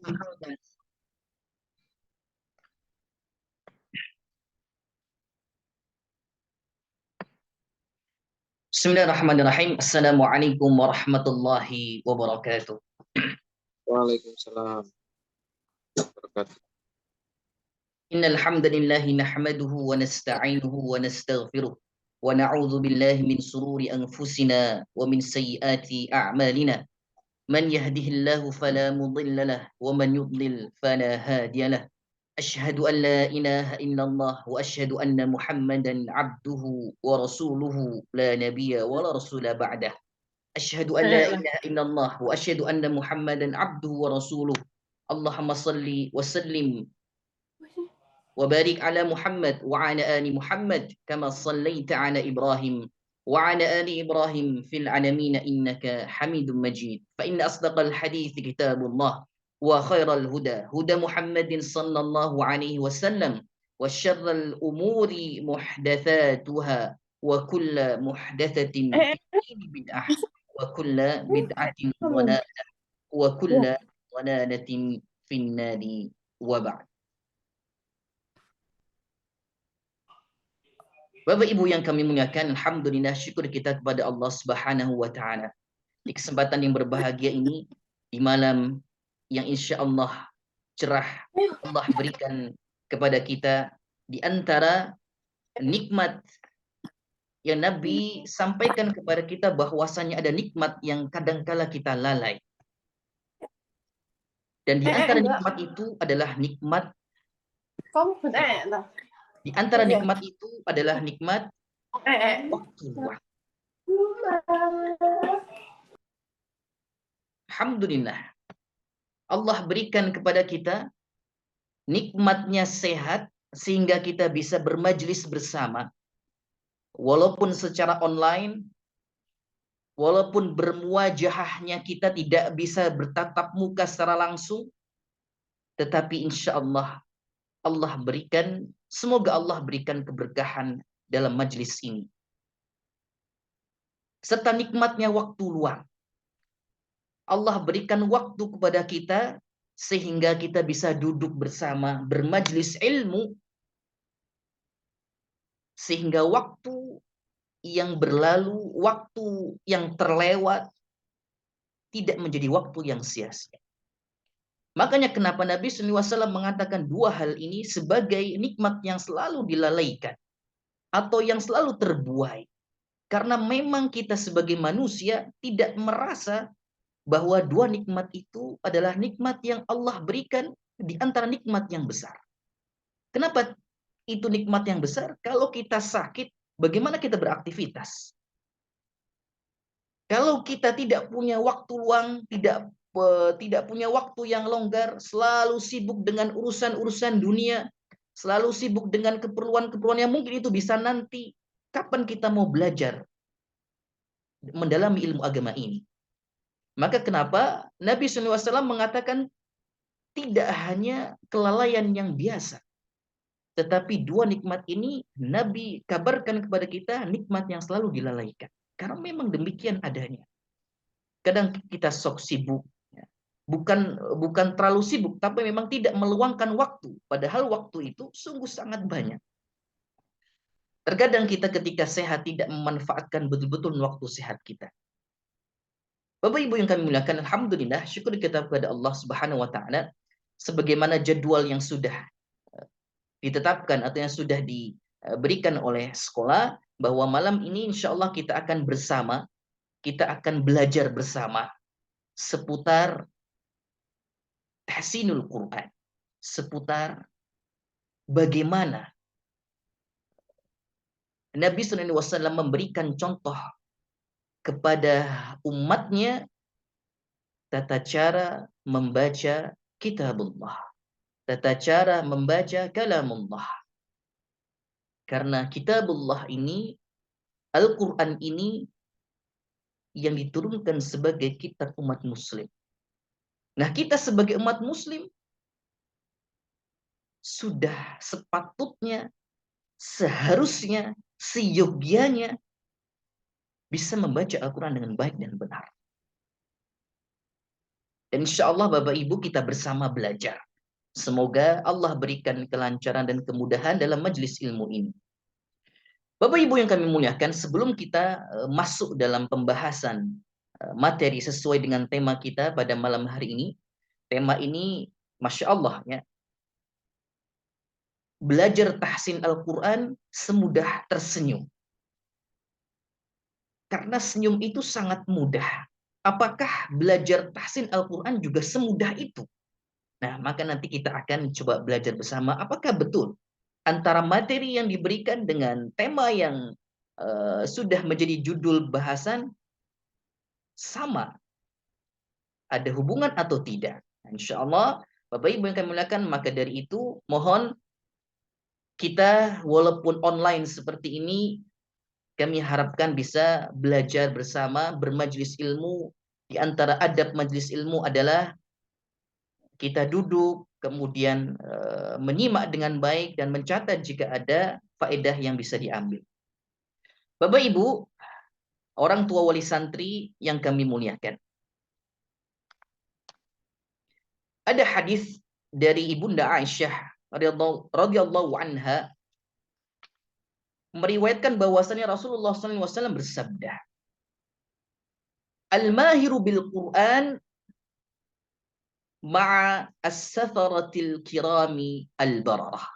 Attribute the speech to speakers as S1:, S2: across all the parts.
S1: Bismillahirrahmanirrahim. Assalamualaikum warahmatullahi wabarakatuh.
S2: Waalaikumsalam wabarakatuh.
S1: Innal hamdalillah nahmaduhu wa nasta'inuhu wa nastaghfiruh wa na'udzu billahi min sururi anfusina wa min sayyiati a'malina. Man yahdihillahu fala mudilla lahu wa man yudlil fala hadiya lahu. Asyhadu an la ilaha illallah wa asyhadu anna Muhammadan abduhu wa rasuluhu la nabiyya wa la rasula ba'dah. Asyhadu an la ilaha illallah wa asyhadu anna Muhammadan abduhu wa rasuluh. Allahumma salli wa sallim wa barik ala Muhammad wa ala ali Muhammad kama sallaita ala Ibrahim wa ala ali Ibrahim fil alamin innaka Hamidum Majid. Fa inna asdaqal hadits kitabullah wa khairal huda huda Muhammadin sallallahu alaihi wasallam wa syarral umuri muhdatsatuha wa kullu muhdatsatin bid'ah wa kullu bid'atin dhalalah wa kullu dhalalatin finnari wa ba'd. Bapak Ibu yang kami muliakan, alhamdulillah syukur kita kepada Allah Subhanahu wa taala. Di kesempatan yang berbahagia ini, di malam yang insya Allah cerah Allah berikan kepada kita, di antara nikmat yang Nabi sampaikan kepada kita bahwasanya ada nikmat yang kadangkala kita lalai. Dan di antara nikmat itu adalah nikmat Di antara nikmat itu adalah nikmat waktu luang. Alhamdulillah. Allah berikan kepada kita nikmatnya sehat sehingga kita bisa bermajlis bersama. Walaupun secara online, walaupun bermuajahahnya kita tidak bisa bertatap muka secara langsung, tetapi insya Allah semoga Allah berikan keberkahan dalam majlis ini. Serta nikmatnya waktu luang. Allah berikan waktu kepada kita sehingga kita bisa duduk bersama, bermajlis ilmu, sehingga waktu yang berlalu, waktu yang terlewat tidak menjadi waktu yang sia-sia. Makanya kenapa Nabi SAW mengatakan dua hal ini sebagai nikmat yang selalu dilalaikan atau yang selalu terbuai. Karena memang kita sebagai manusia tidak merasa bahwa dua nikmat itu adalah nikmat yang Allah berikan di antara nikmat yang besar. Kenapa itu nikmat yang besar? Kalau kita sakit, bagaimana kita beraktivitas? Kalau kita tidak punya waktu luang, tidak punya waktu yang longgar, selalu sibuk dengan urusan-urusan dunia, selalu sibuk dengan keperluan-keperluan yang mungkin itu bisa nanti, kapan kita mau belajar mendalami ilmu agama ini? Maka kenapa Nabi SAW mengatakan tidak hanya kelalaian yang biasa, tetapi dua nikmat ini Nabi kabarkan kepada kita nikmat yang selalu dilalaikan. Karena memang demikian adanya. Kadang kita sok sibuk, bukan terlalu sibuk, tapi memang tidak meluangkan waktu. Padahal waktu itu sungguh sangat banyak. Terkadang kita ketika sehat tidak memanfaatkan betul-betul waktu sehat kita. Bapak Ibu yang kami muliakan, alhamdulillah, syukur kita kepada Allah Subhanahu wa taala sebagaimana jadwal yang sudah ditetapkan atau yang sudah diberikan oleh sekolah, bahwa malam ini insya Allah kita akan bersama, kita akan belajar bersama seputar tahsinul Quran, seputar bagaimana Nabi SAW memberikan contoh kepada umatnya tata cara membaca kitabullah, tata cara membaca kalamullah. Karena kitabullah ini, Al-Quran ini yang diturunkan sebagai kitab umat muslim. Nah, kita sebagai umat muslim sudah sepatutnya, seharusnya, seyogianya bisa membaca Al-Quran dengan baik dan benar. Dan insya Allah Bapak Ibu kita bersama belajar. Semoga Allah berikan kelancaran dan kemudahan dalam majelis ilmu ini. Bapak Ibu yang kami muliakan, sebelum kita masuk dalam pembahasan materi sesuai dengan tema kita pada malam hari ini, tema ini Masya Allah ya, belajar tahsin Al-Quran semudah tersenyum. Karena senyum itu sangat mudah. Apakah belajar tahsin Al-Quran juga semudah itu? Nah, maka nanti kita akan coba belajar bersama apakah betul antara materi yang diberikan dengan tema yang sudah menjadi judul bahasan sama, ada hubungan atau tidak. Insya Allah, Bapak Ibu yang kami muliakan, maka dari itu mohon kita walaupun online seperti ini, kami harapkan bisa belajar bersama, bermajelis ilmu. Di antara adab majelis ilmu adalah kita duduk, kemudian menyimak dengan baik dan mencatat jika ada faedah yang bisa diambil. Bapak Ibu, orang tua wali santri yang kami muliakan. Ada hadis dari Ibunda Aisyah radhiyallahu anha meriwayatkan bahwasannya Rasulullah SAW bersabda, "Al-mahiru bil Qur'an ma'a as-safaratil kirami al-bararah.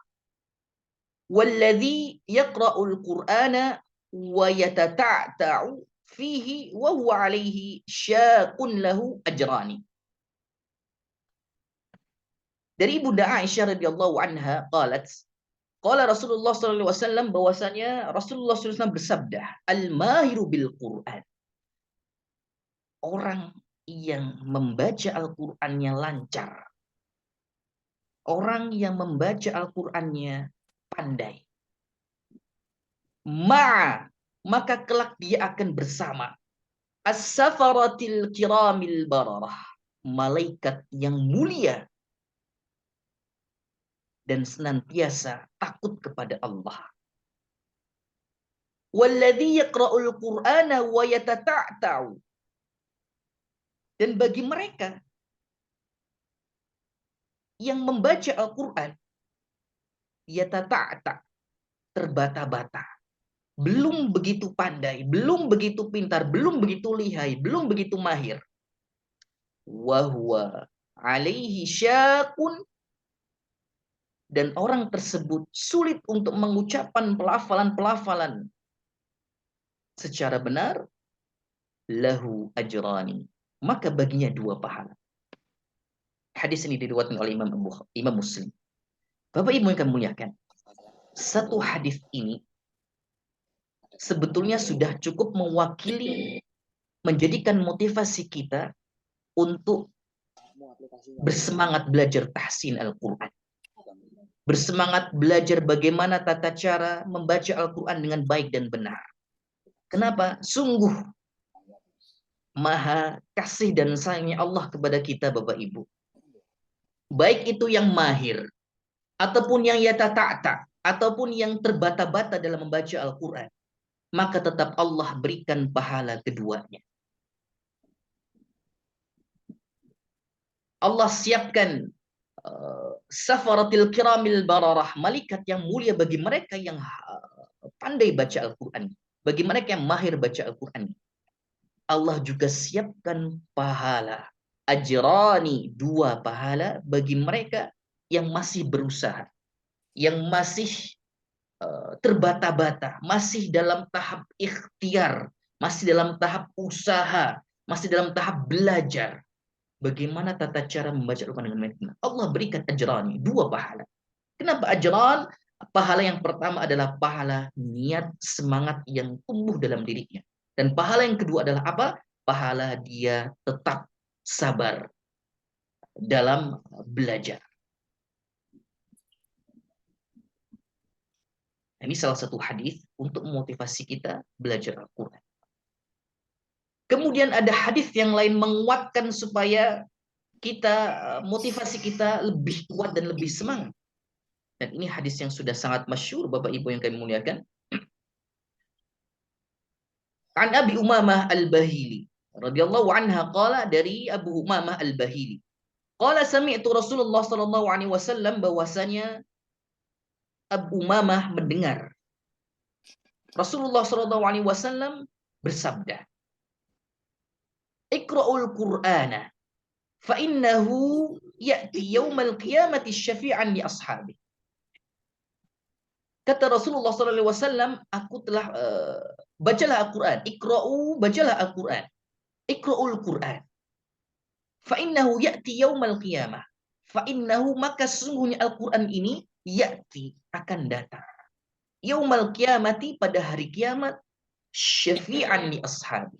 S1: Walladhi yaqra'ul Qur'ana wa yatata'ta'u fihi wa huwa alaihi syaqun lahu ajrani." Dari Ibunda Aisyah radhiyallahu anha qalat, qala Rasulullah sallallahu alaihi wasallam, bahwasanya Rasulullah sallallahu alaihi wasallam bersabda, "Al-mahiru bil Qur'an." Orang yang membaca Al-Qur'annya lancar. Orang yang membaca Al-Qur'annya pandai. Maka kelak dia akan bersama as-safaratil kiramil bararah, malaikat yang mulia dan senantiasa takut kepada Allah. Walladzi yaqra'ul Qur'ana wa yatata'ta'u. Dan bagi mereka yang membaca Al-Qur'an, yatata'ta, terbata-bata, belum begitu pandai, belum begitu pintar, belum begitu lihai, belum begitu mahir. Wa huwa alaihi syaqun, dan orang tersebut sulit untuk mengucapkan pelafalan-pelafalan secara benar, lahu ajrani, maka baginya 2 pahala. Hadis ini diriwayatkan oleh Imam Muslim. Bapak Ibu yang kami muliakan, satu hadis ini sebetulnya sudah cukup mewakili, menjadikan motivasi kita untuk bersemangat belajar tahsin Al-Quran. Bersemangat belajar bagaimana tata cara membaca Al-Quran dengan baik dan benar. Kenapa? Sungguh maha kasih dan sayangnya Allah kepada kita Bapak Ibu. Baik itu yang mahir, ataupun yang yatata'ta, ataupun yang terbata-bata dalam membaca Al-Quran, maka tetap Allah berikan pahala keduanya. Allah siapkan safaratil kiramil bararah, malaikat yang mulia bagi mereka yang pandai baca Al-Quran, bagi mereka yang mahir baca Al-Quran. Allah juga siapkan pahala ajrani, 2 pahala bagi mereka yang masih berusaha, yang masih terbata-bata, masih dalam tahap ikhtiar, masih dalam tahap usaha, masih dalam tahap belajar. Bagaimana tata cara membaca Al-Quran dengan baik? Allah berikan ajrani, 2 pahala. Kenapa ajran? Pahala yang pertama adalah pahala niat semangat yang tumbuh dalam dirinya. Dan pahala yang kedua adalah apa? Pahala dia tetap sabar dalam belajar. Ini salah satu hadis untuk memotivasi kita belajar Al-Quran. Kemudian ada hadis yang lain menguatkan supaya kita, motivasi kita lebih kuat dan lebih semangat. Dan ini hadis yang sudah sangat masyhur Bapak Ibu yang kami muliakan. An Abi Umamah Al-Bahili radhiyallahu anha qala, dari Abu Umamah Al-Bahili. Qala sami'tu Rasulullah sallallahu alaihi wasallam, bahwasanya Abu Umamah mendengar Rasulullah sallallahu alaihi wasallam bersabda, "Iqra'ul Qur'ana fa innahu ya'ti yaumal qiyamati syafi'an li ashabi." Kata Rasulullah sallallahu alaihi wasallam, aku telah bacalah Al-Qur'an, iqra'u, bacalah Al-Qur'an. Iqra'ul Qur'an. Fa innahu ya'ti yaumal qiyamah. Fa innahu, maka sesungguhnya Al-Qur'an ini ya'ti, akan datang. Yaumal qiyamati, pada hari kiamat, syafi'an li ashabi,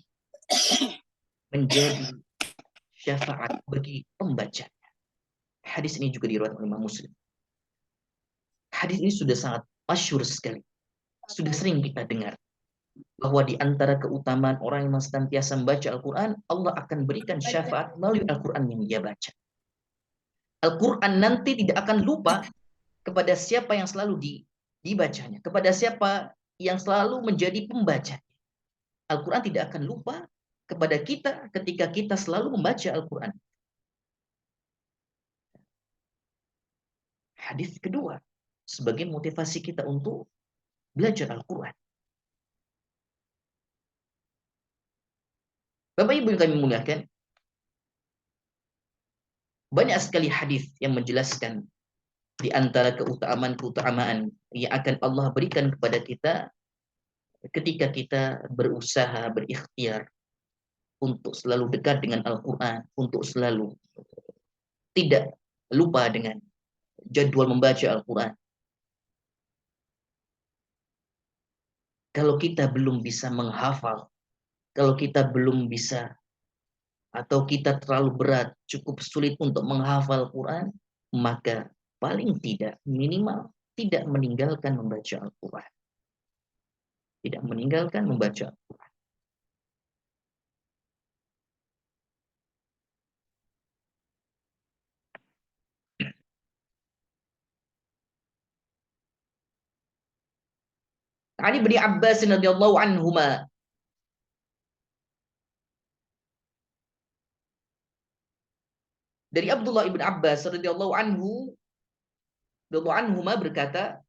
S1: menjadi syafaat bagi pembaca. Hadis ini juga diriwayatkan oleh Imam Muslim. Hadis ini sudah sangat masyhur sekali. Sudah sering kita dengar bahwa di antara keutamaan orang yang senantiasa membaca Al-Quran, Allah akan berikan syafaat melalui Al-Quran yang dia baca. Al-Quran nanti tidak akan lupa kepada siapa yang selalu dibacanya, kepada siapa yang selalu menjadi pembaca. Al-Quran tidak akan lupa kepada kita ketika kita selalu membaca Al-Quran. Hadis kedua, sebagai motivasi kita untuk belajar Al-Quran. Bapak Ibu yang kami muliakan, banyak sekali hadis yang menjelaskan di antara keutamaan-keutamaan yang akan Allah berikan kepada kita ketika kita berusaha, berikhtiar untuk selalu dekat dengan Al-Quran, untuk selalu tidak lupa dengan jadwal membaca Al-Quran. Kalau kita belum bisa menghafal, kalau kita belum bisa, atau kita terlalu berat, cukup sulit untuk menghafal Al-Quran, maka paling tidak, minimal, tidak meninggalkan membaca Al-Quran. Tidak meninggalkan membaca Al-Quran. Ali bin Abbas radhiyallahu anhuma, dari Abdullah ibn Abbas radhiyallahu anhuma berkata,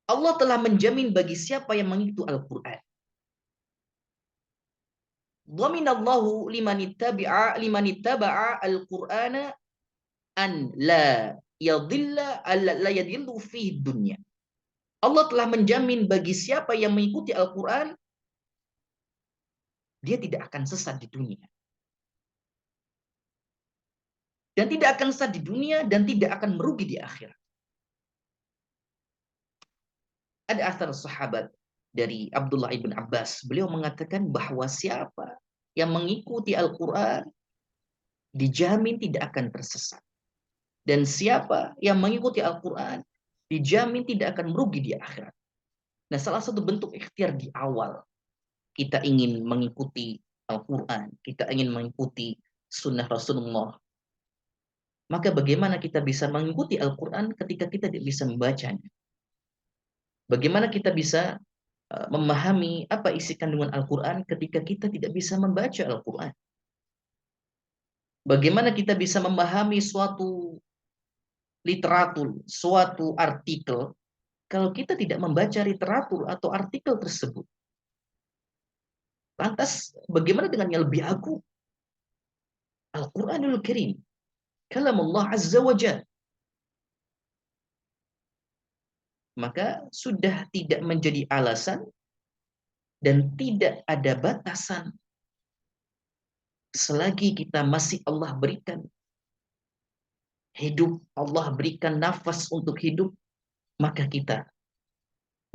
S1: Allah telah menjamin bagi siapa yang mengikuti Al-Quran. Dhaminallahu liman ittaba'a al-Qur'ana an la yadillu fihi dunya. Allah telah menjamin bagi siapa yang mengikuti Al-Quran, dia tidak akan sesat di dunia. Dan tidak akan sesat di dunia, dan tidak akan merugi di akhirat. Ada asar sahabat dari Abdullah ibn Abbas. Beliau mengatakan bahwa siapa yang mengikuti Al-Quran, dijamin tidak akan tersesat. Dan siapa yang mengikuti Al-Quran, dijamin tidak akan merugi di akhirat. Nah, salah satu bentuk ikhtiar di awal, kita ingin mengikuti Al-Quran, kita ingin mengikuti sunnah Rasulullah, maka bagaimana kita bisa mengikuti Al-Quran ketika kita tidak bisa membacanya? Bagaimana kita bisa memahami apa isi kandungan Al-Quran ketika kita tidak bisa membaca Al-Quran? Bagaimana kita bisa memahami suatu literatur, suatu artikel, kalau kita tidak membaca literatur atau artikel tersebut? Lantas bagaimana dengan yang lebih agung? Al-Quranul Karim, kalamullah Azza wa Jalla. Maka sudah tidak menjadi alasan dan tidak ada batasan selagi kita masih Allah berikan hidup, Allah berikan nafas untuk hidup, maka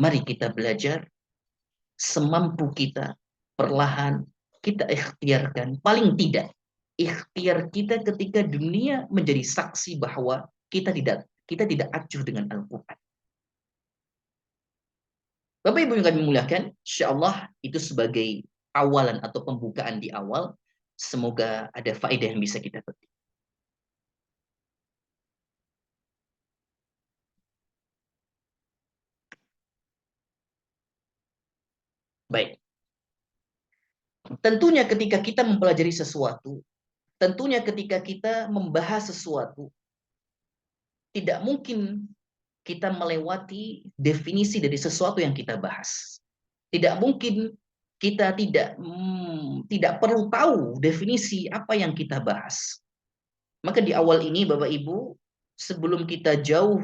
S1: mari kita belajar semampu kita, perlahan kita ikhtiarkan. Paling tidak, ikhtiar kita ketika dunia menjadi saksi bahwa kita tidak acuh dengan Al-Quran. Bapak Ibu yang kami muliakan, insyaallah itu sebagai awalan atau pembukaan di awal. Semoga ada faedah yang bisa kita petik. Baik. Tentunya ketika kita mempelajari sesuatu, tentunya ketika kita membahas sesuatu, tidak mungkin kita melewati definisi dari sesuatu yang kita bahas. Tidak mungkin kita tidak perlu tahu definisi apa yang kita bahas. Maka di awal ini Bapak Ibu, sebelum kita jauh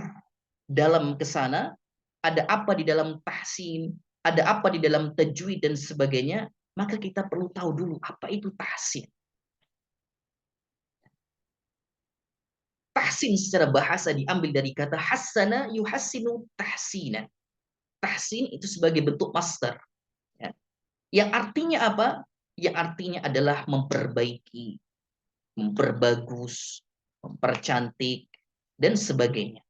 S1: dalam ke sana, ada apa di dalam tahsin, ada apa di dalam tajwid dan sebagainya, maka kita perlu tahu dulu apa itu tahsin. Tahsin secara bahasa diambil dari kata hassana yuhassinu tahsina. Tahsin itu sebagai bentuk masdar. Ya. Yang artinya apa? Yang artinya adalah memperbaiki, memperbagus, mempercantik, dan sebagainya.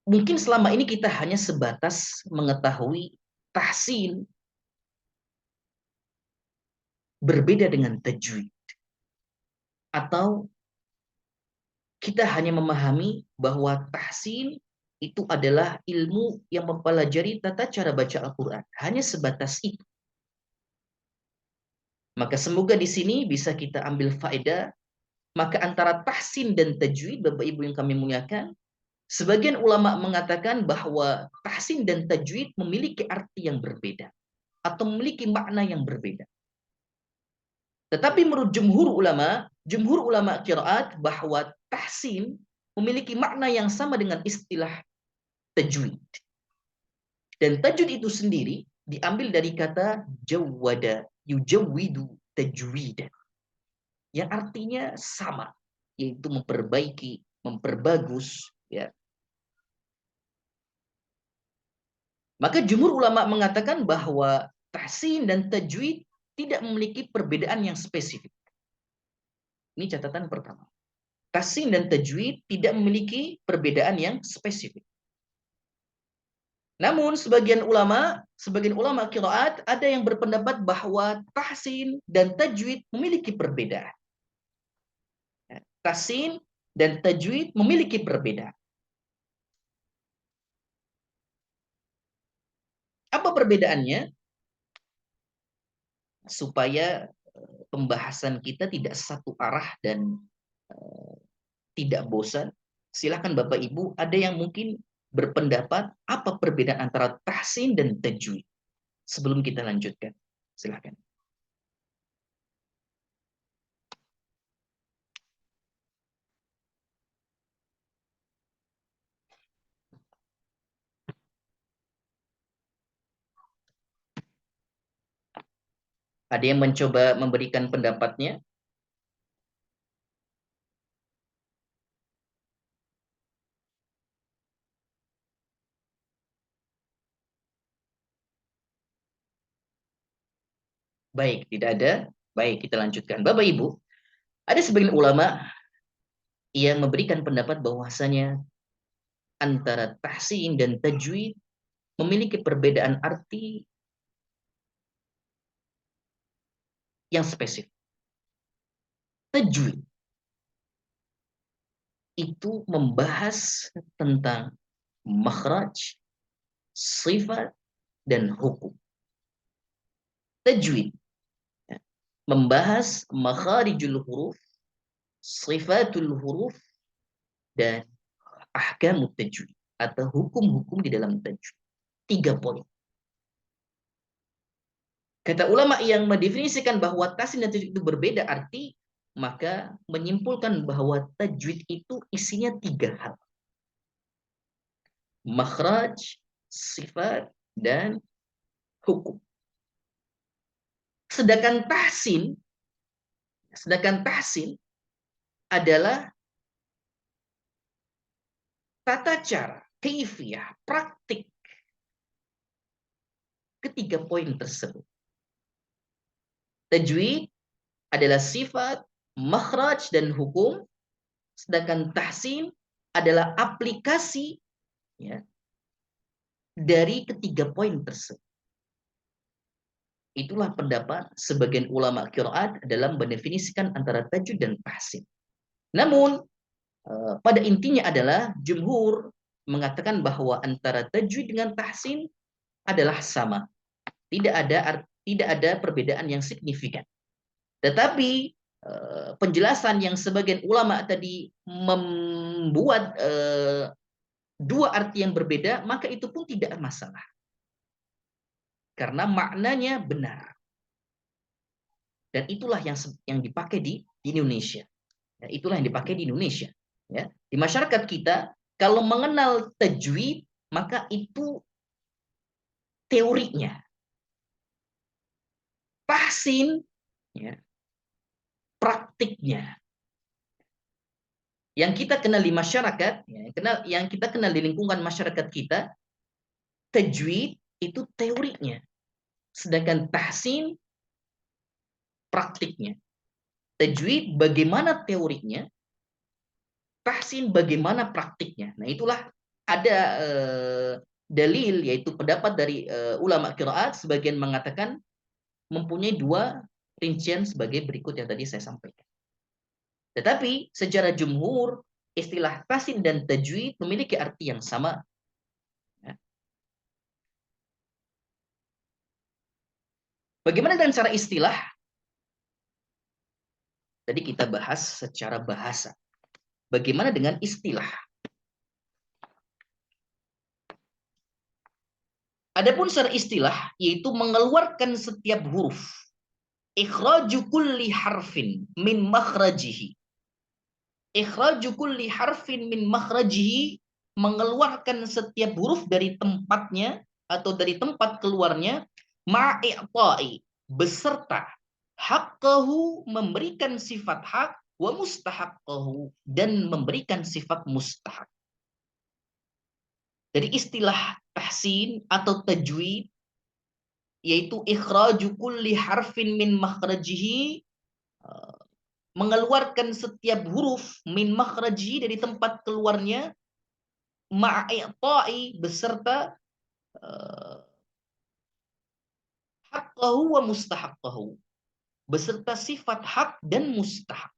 S1: Mungkin selama ini kita hanya sebatas mengetahui tahsin berbeda dengan tajwid. Atau kita hanya memahami bahwa tahsin itu adalah ilmu yang mempelajari tata cara baca Al-Quran. Hanya sebatas itu. Maka semoga di sini bisa kita ambil faedah. Maka antara tahsin dan tajwid, Bapak Ibu yang kami muliakan, sebagian ulama mengatakan bahwa tahsin dan tajwid memiliki arti yang berbeda. Atau memiliki makna yang berbeda. Tetapi menurut jumhur ulama qiraat bahwa tahsin memiliki makna yang sama dengan istilah tajwid. Dan tajwid itu sendiri diambil dari kata jawwada, yujawwidu tajwida. Yang artinya sama, yaitu memperbaiki, memperbagus, ya. Maka jumhur ulama mengatakan bahwa tahsin dan tajwid tidak memiliki perbedaan yang spesifik. Ini catatan pertama. Tahsin dan tajwid tidak memiliki perbedaan yang spesifik. Namun sebagian ulama qiraat ada yang berpendapat bahwa tahsin dan tajwid memiliki perbedaan. Tahsin dan tajwid memiliki perbedaan. Apa perbedaannya? Supaya pembahasan kita tidak satu arah dan tidak bosan. Silakan Bapak Ibu, ada yang mungkin berpendapat apa perbedaan antara tahsin dan tajwid? Sebelum kita lanjutkan, silakan. Ada yang mencoba memberikan pendapatnya? Baik, tidak ada. Baik, kita lanjutkan. Bapak Ibu, ada sebagian ulama yang memberikan pendapat bahwasanya antara tahsin dan tajwid memiliki perbedaan arti yang spesifik. Tajwid itu membahas tentang makhraj, sifat, dan hukum. Tajwid membahas makharijul huruf, sifatul huruf, dan ahkamut tajwid atau hukum-hukum di dalam tajwid. 3 poin. Kata ulama yang mendefinisikan bahwa tahsin dan tajwid itu berbeda arti, maka menyimpulkan bahwa tajwid itu isinya 3 hal. Makhraj, sifat, dan hukum. Sedangkan tahsin adalah tata cara, kaifiyah, praktik ketiga poin tersebut. Tajwid adalah sifat, makhraj, dan hukum. Sedangkan tahsin adalah aplikasi, ya, dari ketiga poin tersebut. Itulah pendapat sebagian ulama qiraat dalam mendefinisikan antara tajwid dan tahsin. Namun pada intinya adalah jumhur mengatakan bahwa antara tajwid dengan tahsin adalah sama. Tidak ada perbedaan yang signifikan. Tetapi penjelasan yang sebagian ulama tadi membuat dua arti yang berbeda, maka itu pun tidak masalah. Karena maknanya benar. Dan itulah yang dipakai di Indonesia. Ya, itulah yang dipakai di Indonesia. Ya. Di masyarakat kita, kalau mengenal tajwid, maka itu teorinya. Tahsin, ya, praktiknya. Yang kita kenal di masyarakat, ya, yang kita kenal di lingkungan masyarakat kita, tajwid itu teorinya. Sedangkan tahsin praktiknya. Tajwid bagaimana teorinya, tahsin bagaimana praktiknya. Nah, itulah ada dalil, yaitu pendapat dari ulama qiraat, sebagian mengatakan mempunyai dua rincian sebagai berikut yang tadi saya sampaikan. Tetapi secara jumhur, istilah tahsin dan tajwid memiliki arti yang sama. Bagaimana dengan cara istilah? Tadi kita bahas secara bahasa. Bagaimana dengan istilah? Adapun secara istilah, yaitu mengeluarkan setiap huruf. Ikhraju kulli harfin min makhrajihi. Ikhraju kulli harfin min makhrajihi, mengeluarkan setiap huruf dari tempatnya atau dari tempat keluarnya, ma'i'ta'i, beserta haqqahu, memberikan sifat hak, wa mustahaqqahu, dan memberikan sifat mustahak. Jadi istilah tahsin atau tajwid, yaitu ikhraju kulli harfin min makhrajihi, mengeluarkan setiap huruf min makhrajihi, dari tempat keluarnya, ma'i'ta'i, beserta haqqahu wa mustahaqqahu, beserta sifat hak dan mustahak.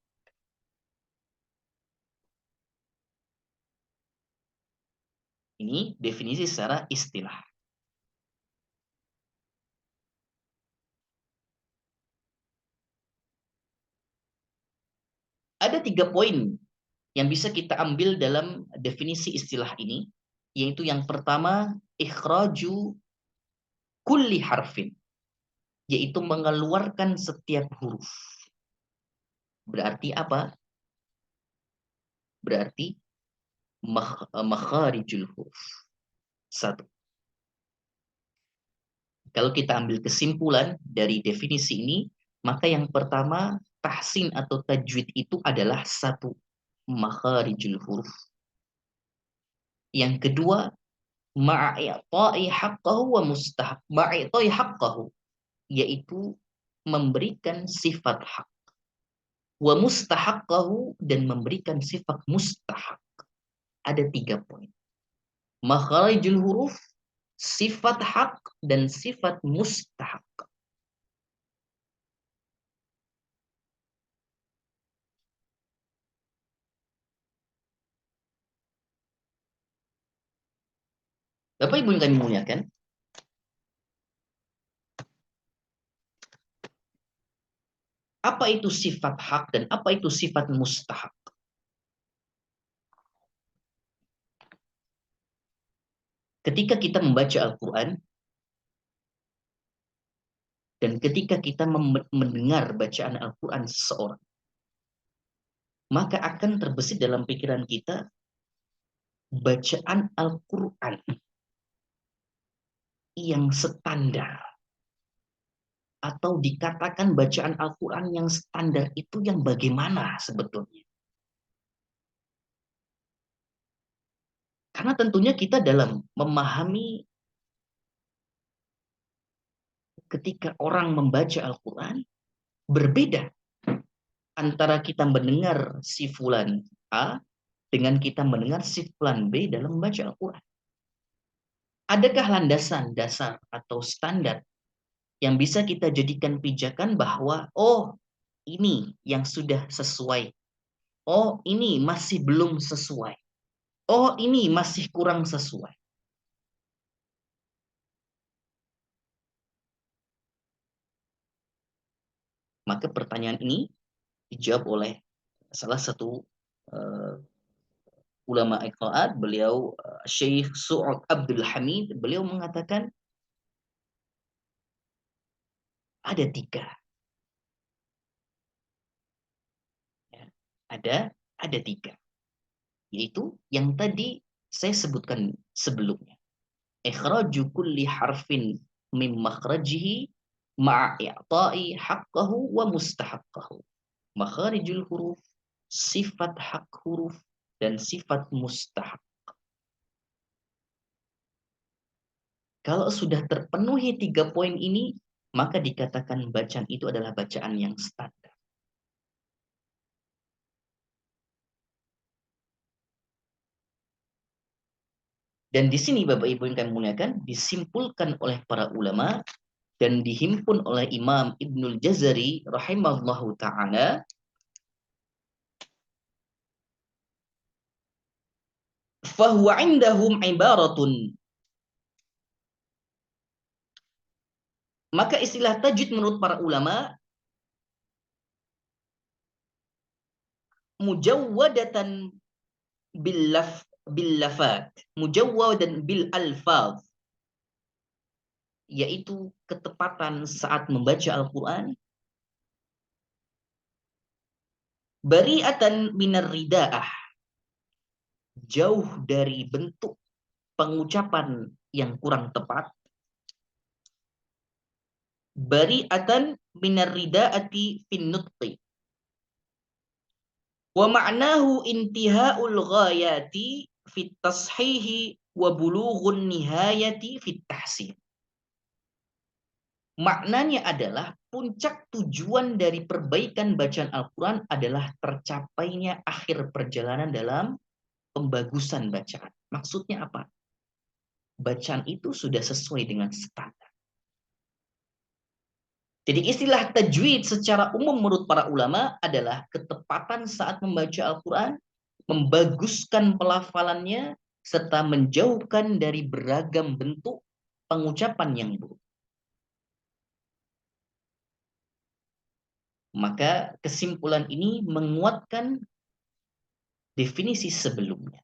S1: Ini definisi secara istilah. Ada 3 poin yang bisa kita ambil dalam definisi istilah ini, yaitu yang pertama, ikhraju kulli harfin, yaitu mengeluarkan setiap huruf. Berarti apa? Berarti makharijul huruf. Satu. Kalau kita ambil kesimpulan dari definisi ini, maka yang pertama, tahsin atau tajwid itu adalah satu, makharijul huruf. Yang kedua, ma'i'ta'i haqqahu wa mustahaq. Ma'i'ta'i haqqahu, yaitu memberikan sifat hak. Wa mustahaqqahu, dan memberikan sifat mustahak. Ada 3 poin. Makharijul huruf, sifat hak, dan sifat mustahak. Bapak Ibu yang kami muliakan, apa itu sifat hak dan apa itu sifat mustahak? Ketika kita membaca Al-Quran, dan ketika kita mendengar bacaan Al-Quran seseorang, maka akan terbesit dalam pikiran kita bacaan Al-Quran yang standar, atau dikatakan bacaan Al-Quran yang standar itu yang bagaimana sebetulnya? Karena tentunya kita dalam memahami ketika orang membaca Al-Quran berbeda antara kita mendengar si fulan A dengan kita mendengar si fulan B dalam membaca Al-Quran. Adakah landasan dasar atau standar yang bisa kita jadikan pijakan bahwa, oh, ini yang sudah sesuai, oh, ini masih belum sesuai, oh, ini masih kurang sesuai? Maka pertanyaan ini dijawab oleh salah satu ulama qiraat, beliau Syekh Su'ud Abdul Hamid, beliau mengatakan ada 3. Ya, ada 3. Yaitu yang tadi saya sebutkan sebelumnya. Ikhraju kulli harfin min makhrajihi ma'a i'ta'i haqqahu wa mustahaqqahu. Makharijul huruf, sifat hak huruf, dan sifat mustahak. Kalau sudah terpenuhi 3 poin ini, maka dikatakan bacaan itu adalah bacaan yang standar. Dan di sini Bapak Ibu yang kami muliakan, disimpulkan oleh para ulama dan dihimpun oleh Imam Ibnul Jazari rahimahullahu ta'ala, fahuwa indahum ibaratun. Maka istilah tajwid menurut para ulama mujawwadatan bil lafat, mujawwadan bil alfaz, yaitu ketepatan saat membaca Al-Qur'an, bari'atan minar ridaah, jauh dari bentuk pengucapan yang kurang tepat, bari'atan minar ridaati fin nutqi, wa ma'nahu intihaul ghayati fit tashihi wa bulughun nihayati fit tahsin. Maknanya adalah puncak tujuan dari perbaikan bacaan Al-Quran adalah tercapainya akhir perjalanan dalam pembagusan bacaan. Maksudnya apa? Bacaan itu sudah sesuai dengan standar. Jadi istilah tajwid secara umum menurut para ulama adalah ketepatan saat membaca Al-Quran, membaguskan pelafalannya, serta menjauhkan dari beragam bentuk pengucapan yang buruk. Maka kesimpulan ini menguatkan definisi sebelumnya,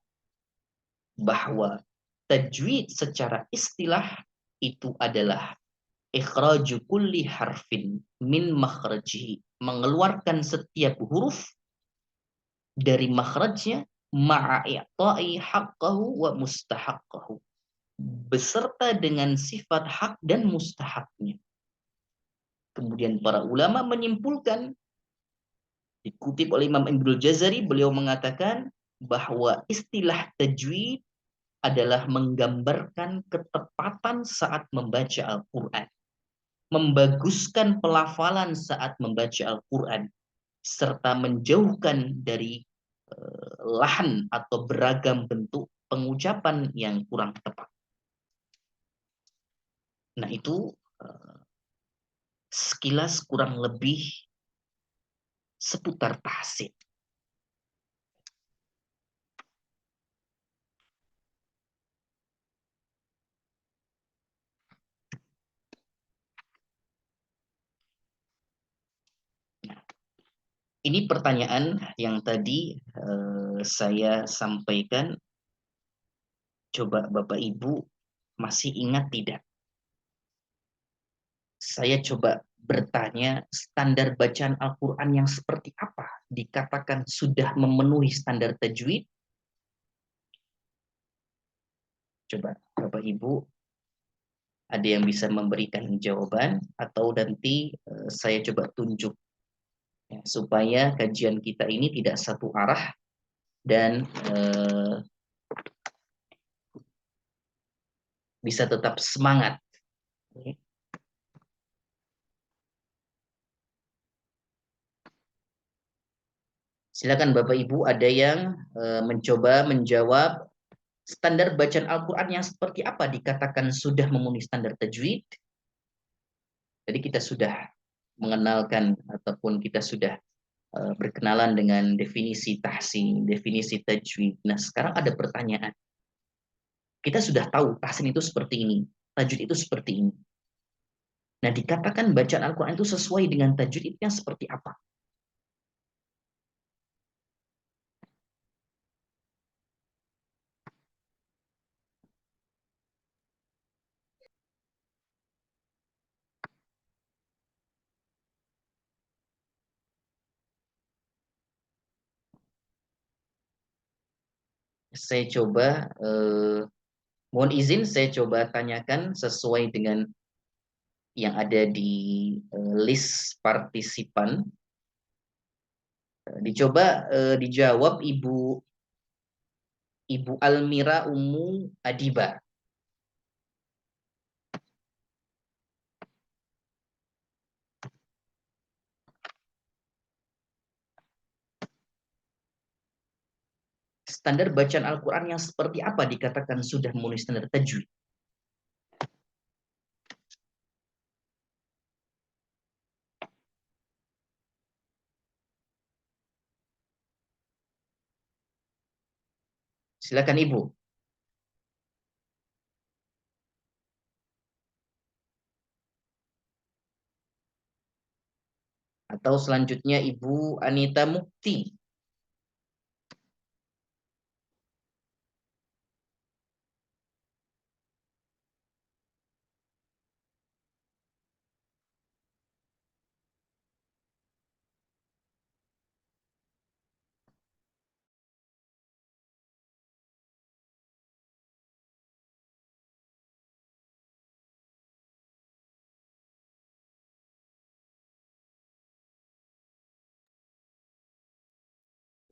S1: bahwa tajwid secara istilah itu adalah ikhraju kulli harfin min makhrajihi, mengeluarkan setiap huruf dari makhrajnya, ma'a i'ta'i haqqahu wa mustahaqqahu, beserta dengan sifat hak dan mustahaknya. Kemudian para ulama menyimpulkan, dikutip oleh Imam Ibnul Jazari, beliau mengatakan bahwa istilah tajwid adalah menggambarkan ketepatan saat membaca Al-Quran, membaguskan pelafalan saat membaca Al-Quran, serta menjauhkan dari lahan atau beragam bentuk pengucapan yang kurang tepat. Nah itu sekilas kurang lebih seputar tahsin. Ini pertanyaan yang tadi saya sampaikan. Coba Bapak Ibu masih ingat tidak? Saya coba bertanya, standar bacaan Al-Quran yang seperti apa dikatakan sudah memenuhi standar tajwid? Coba Bapak Ibu ada yang bisa memberikan jawaban, atau nanti saya coba tunjuk ya, supaya kajian kita ini tidak satu arah dan bisa tetap semangat. Silakan Bapak Ibu, ada yang mencoba menjawab standar bacaan Al-Quran yang seperti apa dikatakan sudah memenuhi standar tajwid. Jadi kita sudah mengenalkan ataupun kita sudah berkenalan dengan definisi tahsin, definisi tajwid. Nah sekarang ada pertanyaan. Kita sudah tahu tahsin itu seperti ini, tajwid itu seperti ini. Nah, dikatakan bacaan Al-Quran itu sesuai dengan tajwidnya seperti apa? Saya coba, mohon izin, saya coba tanyakan sesuai dengan yang ada di list partisipan. Dicoba dijawab Ibu Almira Ummu Adiba. Standar bacaan Al-Quran yang seperti apa dikatakan sudah memenuhi standar tajwid? Silakan Ibu. Atau selanjutnya Ibu Anita Mukti.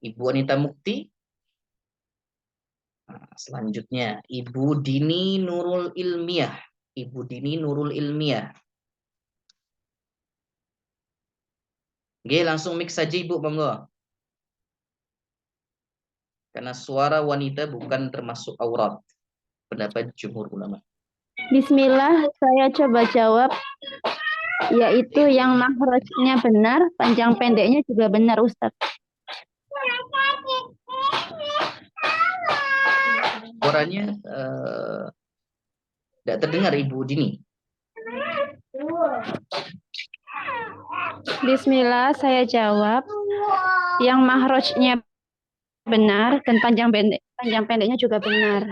S1: Ibu Anita Mukti. Nah, selanjutnya Ibu Dini Nurul Ilmiah. Ibu Dini Nurul Ilmiah. Oke, langsung mix saja Ibu, monggo. Karena suara wanita bukan termasuk aurat. Pendapat jumhur ulama.
S3: Bismillah, saya coba jawab, yaitu yang makhrajnya benar, panjang pendeknya juga benar, Ustadz.
S1: Suaranya tidak terdengar Ibu Dini.
S3: Bismillah, saya jawab, yang makhrajnya benar dan panjang pendeknya juga benar.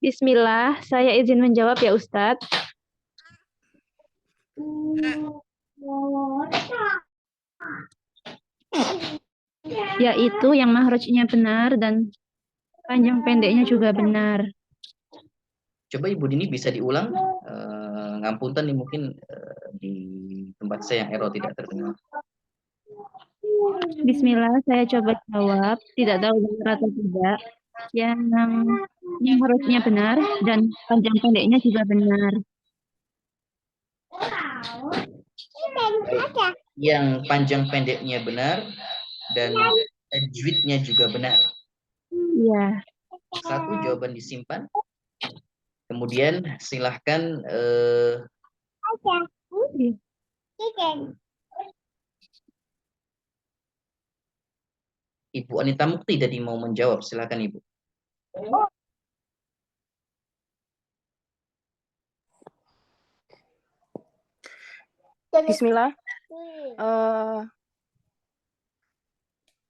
S3: Bismillah, saya izin menjawab ya Ustadz. Yaitu yang makhrajnya benar dan panjang pendeknya juga benar.
S1: Coba Ibu Dini bisa diulang. Ngapunten nih mungkin di tempat saya yang error tidak terdengar.
S3: Bismillah, saya coba jawab. Tidak tahu benar atau tidak. Yang makhrajnya benar dan panjang pendeknya juga benar.
S1: Yang panjang pendeknya benar dan tajwidnya juga benar.
S3: Iya.
S1: Satu jawaban disimpan. Kemudian silahkan Ibu Anita Mukti tadi mau menjawab. Silahkan Ibu.
S4: Bismillah.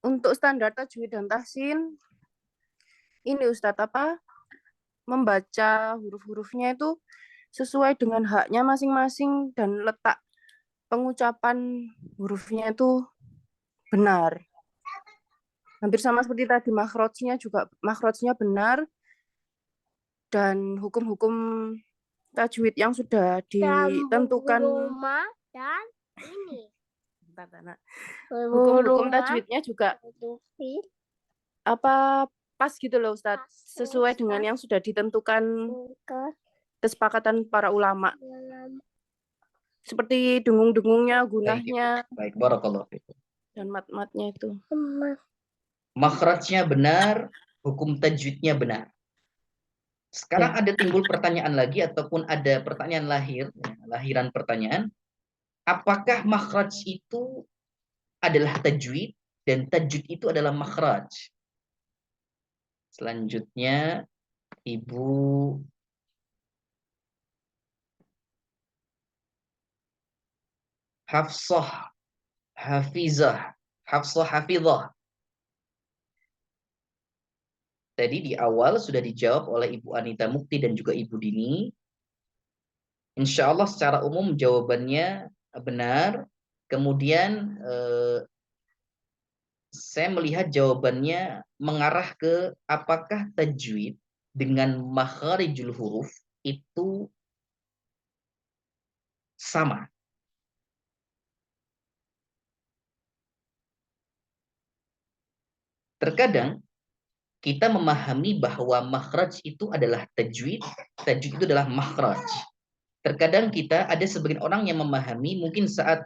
S4: Untuk standar tajwid dan tahsin, ini Ustadz membaca huruf-hurufnya itu sesuai dengan haknya masing-masing dan letak pengucapan hurufnya itu benar. Hampir sama seperti tadi, makhrajnya benar dan hukum-hukum tajwid yang sudah ditentukan
S5: dan ini
S4: hukum-hukum tajwidnya juga pas gitu loh Ustadz, sesuai dengan yang sudah ditentukan kesepakatan para ulama. seperti dengung-dengungnya,
S1: Baik,
S4: gunahnya,
S1: baik, barakallahu fikum.
S4: dan mat-matnya itu.
S1: Makhrajnya benar, hukum tajwidnya benar. Sekarang
S4: Ya.
S1: ada timbul pertanyaan lagi ataupun ada pertanyaan lahiran pertanyaan. Apakah makhraj itu adalah tajwid dan tajwid itu adalah makhraj? Selanjutnya Ibu Hafsah Hafizah. Hafsah Hafizah. Tadi di awal sudah dijawab oleh Ibu Anita Mukti dan juga Ibu Dini. Insya Allah secara umum jawabannya benar. Kemudian saya melihat jawabannya mengarah ke apakah tajwid dengan makharijul huruf itu sama. Terkadang kita memahami bahwa makhraj itu adalah tajwid itu adalah makhraj. Terkadang kita ada sebagian orang yang memahami mungkin saat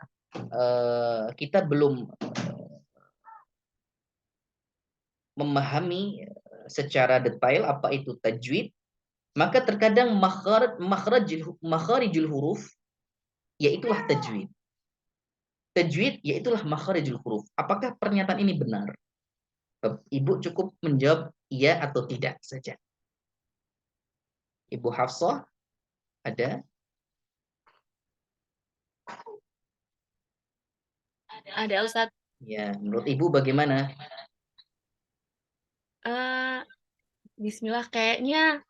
S1: kita belum memahami secara detail apa itu tajwid, maka terkadang makharijul huruf yaitulah tajwid. Tajwid yaitulah makharijul huruf. Apakah pernyataan ini benar? Ibu cukup menjawab iya atau tidak saja. Ibu Hafsah ada?
S6: Ada Ustadz.
S1: Ya, menurut Ibu bagaimana?
S6: Bismillah, kayaknya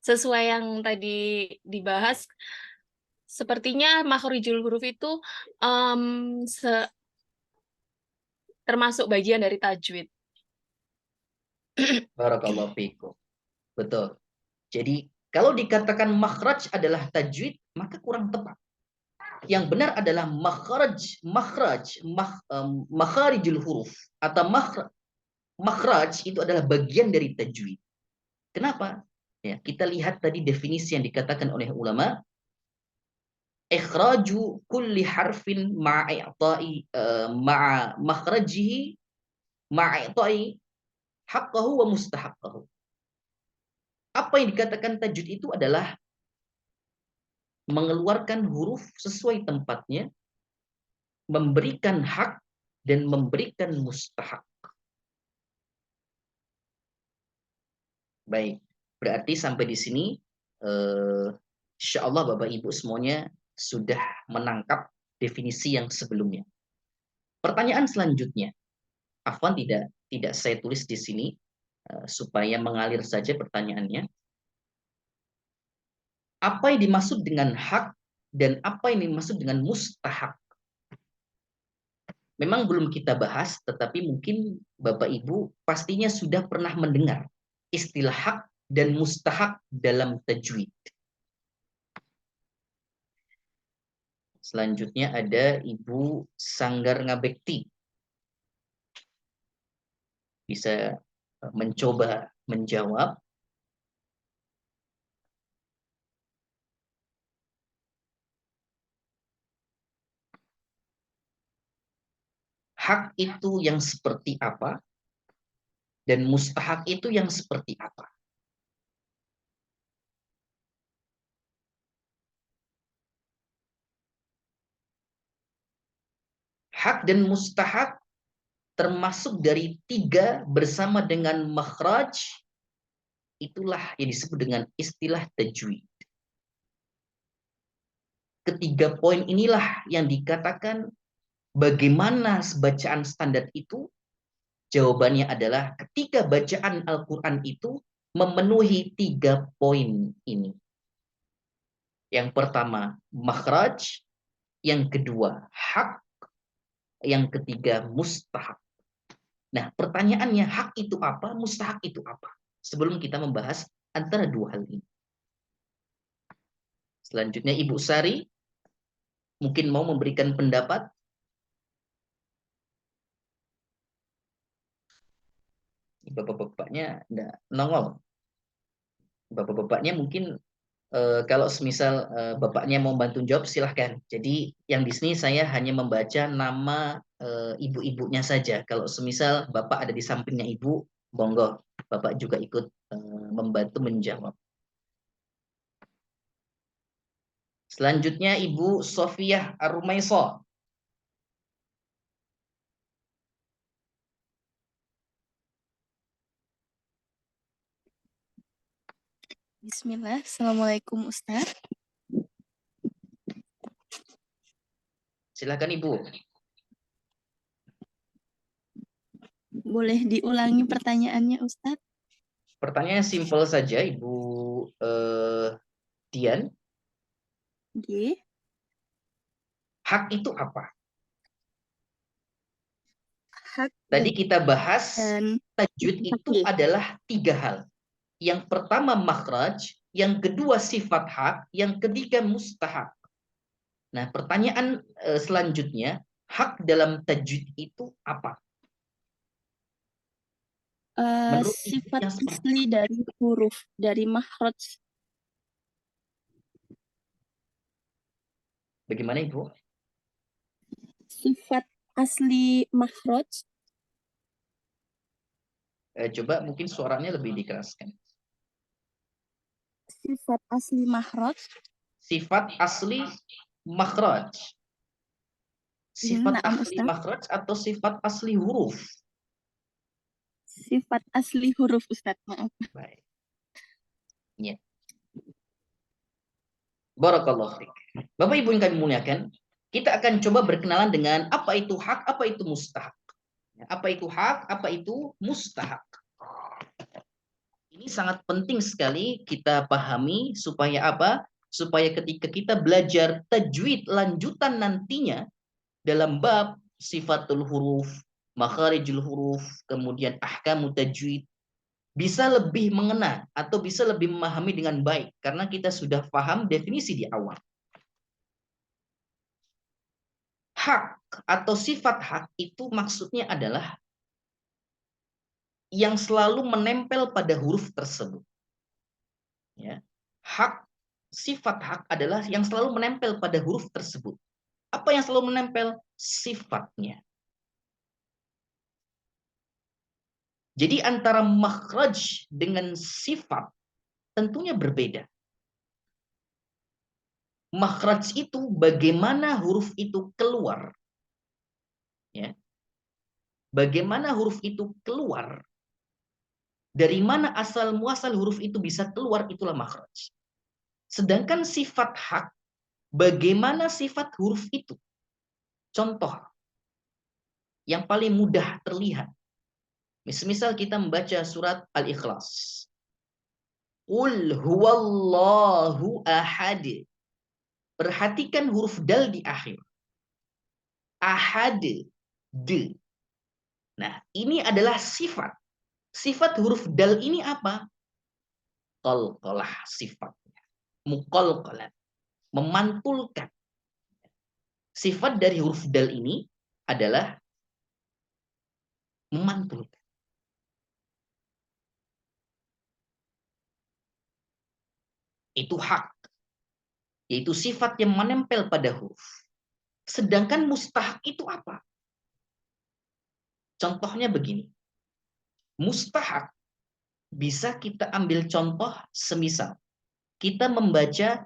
S6: sesuai yang tadi dibahas, sepertinya makhorijul huruf itu termasuk bagian dari tajwid.
S1: Barakallahu fikum. Betul. Jadi kalau dikatakan makhraj adalah tajwid, maka kurang tepat. Yang benar adalah makharijul huruf atau makhraj itu adalah bagian dari tajwid. Kenapa? Ya, kita lihat tadi definisi yang dikatakan oleh ulama, ikhraju kulli harfin ma'a makhrajihi ma'i'ta'i haqqahu wa mustahaqqahu. Apa yang dikatakan tajwid itu adalah mengeluarkan huruf sesuai tempatnya, memberikan hak dan memberikan mustahak. Baik, berarti sampai di sini insya Allah Bapak Ibu semuanya sudah menangkap definisi yang sebelumnya. Pertanyaan selanjutnya, Afwan tidak saya tulis di sini supaya mengalir saja pertanyaannya. Apa yang dimaksud dengan hak dan apa yang dimaksud dengan mustahak? Memang belum kita bahas, tetapi mungkin Bapak Ibu pastinya sudah pernah mendengar istilah hak dan mustahak dalam tajwid. Selanjutnya ada Ibu Sanggar Ngabekti. Bisa mencoba menjawab. Hak itu yang seperti apa? Dan mustahak itu yang seperti apa? Hak dan mustahak termasuk dari tiga bersama dengan makhraj, itulah yang disebut dengan istilah tajwid. Ketiga poin inilah yang dikatakan bagaimana bacaan standar itu. Jawabannya adalah ketika bacaan Al-Quran itu memenuhi tiga poin ini. Yang pertama makhraj, yang kedua hak, yang ketiga mustahak. Nah, pertanyaannya hak itu apa, mustahak itu apa? Sebelum kita membahas antara dua hal ini. Selanjutnya Ibu Sari mungkin mau memberikan pendapat. Bapak-bapaknya enggak nongol. Bapak-bapaknya mungkin Kalau semisal bapaknya mau bantu jawab silahkan. Jadi yang di sini saya hanya membaca nama ibu-ibunya saja. Kalau semisal bapak ada di sampingnya ibu, monggo bapak juga ikut membantu menjawab. Selanjutnya Ibu Sofiah Arumaiso.
S7: Bismillah, Assalamualaikum Ustaz.
S1: Silakan Ibu.
S7: Boleh diulangi pertanyaannya Ustaz?
S1: Pertanyaannya simpel saja Ibu Dian.
S7: Oke.
S1: Hak itu apa?
S7: Hak
S1: Tadi kita bahas
S7: dan
S1: tajwid itu
S7: Oke.
S1: adalah 3 hal. Yang pertama makhraj, yang kedua sifat hak, yang ketiga mustahak. Nah, pertanyaan selanjutnya, hak dalam tajwid itu apa? Menurut Ibu
S7: sifat
S1: yang seperti
S7: asli dari huruf dari makhraj.
S1: bagaimana Ibu?
S7: Sifat asli makhraj.
S1: Coba mungkin suaranya lebih dikeraskan.
S7: Sifat asli makhraj.
S1: Sifat asli makhraj. Sifat
S7: Naam,
S1: asli
S7: Ustaz.
S1: makhraj atau sifat asli huruf?
S7: Sifat asli huruf Ustaz, maaf.
S1: Baik. Ya. Barakallahu fiik. Bapak Ibu yang kami muliakan, kita akan coba berkenalan dengan apa itu hak, apa itu mustahak. Apa itu hak, apa itu mustahak. Ini sangat penting sekali kita pahami supaya apa? Supaya ketika kita belajar tajwid lanjutan nantinya dalam bab sifatul huruf, makharijul huruf, kemudian ahkamu tajwid, bisa lebih mengena atau bisa lebih memahami dengan baik karena kita sudah paham definisi di awal. Hak atau sifat hak itu maksudnya adalah yang selalu menempel pada huruf tersebut. Ya. Hak, sifat hak adalah yang selalu menempel pada huruf tersebut. Apa yang selalu menempel? Sifatnya. Jadi antara makhraj dengan sifat tentunya berbeda. Makhraj itu bagaimana huruf itu keluar. Ya. Bagaimana huruf itu keluar. Dari mana asal muasal huruf itu bisa keluar, itulah makhraj. Sedangkan sifat hak, bagaimana sifat huruf itu? Contoh yang paling mudah terlihat. Misal kita membaca surat Al-Ikhlas. Qul huwallahu ahad. Perhatikan huruf dal di akhir. Ahad. D. Nah, ini adalah sifat. Sifat huruf dal ini apa? Qalqalah sifatnya. Muqalqalah. Memantulkan. Sifat dari huruf dal ini adalah memantulkan. Itu hak. Yaitu sifat yang menempel pada huruf. Sedangkan mustahak itu apa? Contohnya begini. Mustahak bisa kita ambil contoh semisal kita membaca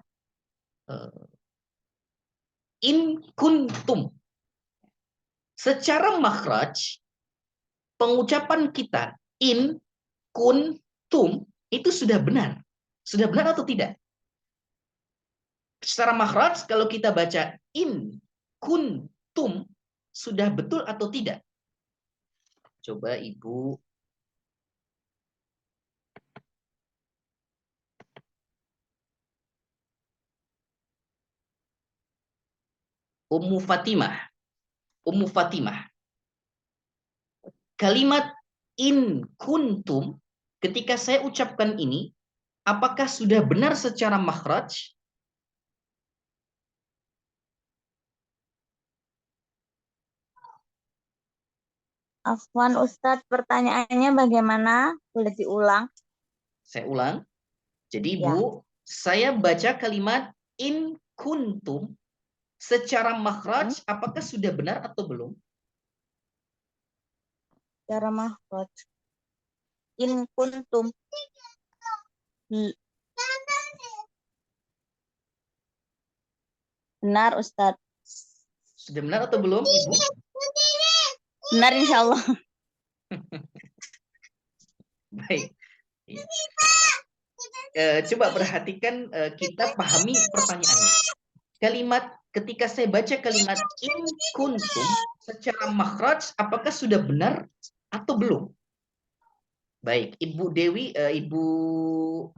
S1: in kuntum. Secara makhraj pengucapan kita in kuntum itu sudah benar. Sudah benar atau tidak? Secara makhraj kalau kita baca in kuntum sudah betul atau tidak? Coba Ibu Ummu Fatimah. Kalimat in kuntum ketika saya ucapkan ini apakah sudah benar secara makhraj?
S8: Afwan Ustadz, pertanyaannya bagaimana? Boleh diulang?
S1: Saya ulang. Jadi
S8: Ya.
S1: Ibu, Saya baca kalimat in kuntum secara makhraj, apakah sudah benar atau belum?
S8: Secara makhraj. In kuntum. Benar, Ustadz.
S1: Sudah benar atau belum, Ibu?
S8: Benar, insya Allah.
S1: Baik. Coba perhatikan, kita pahami pertanyaannya. Kalimat, ketika saya baca kalimat in kuntum secara makhraj, apakah sudah benar atau belum? Baik, Ibu Dewi, Ibu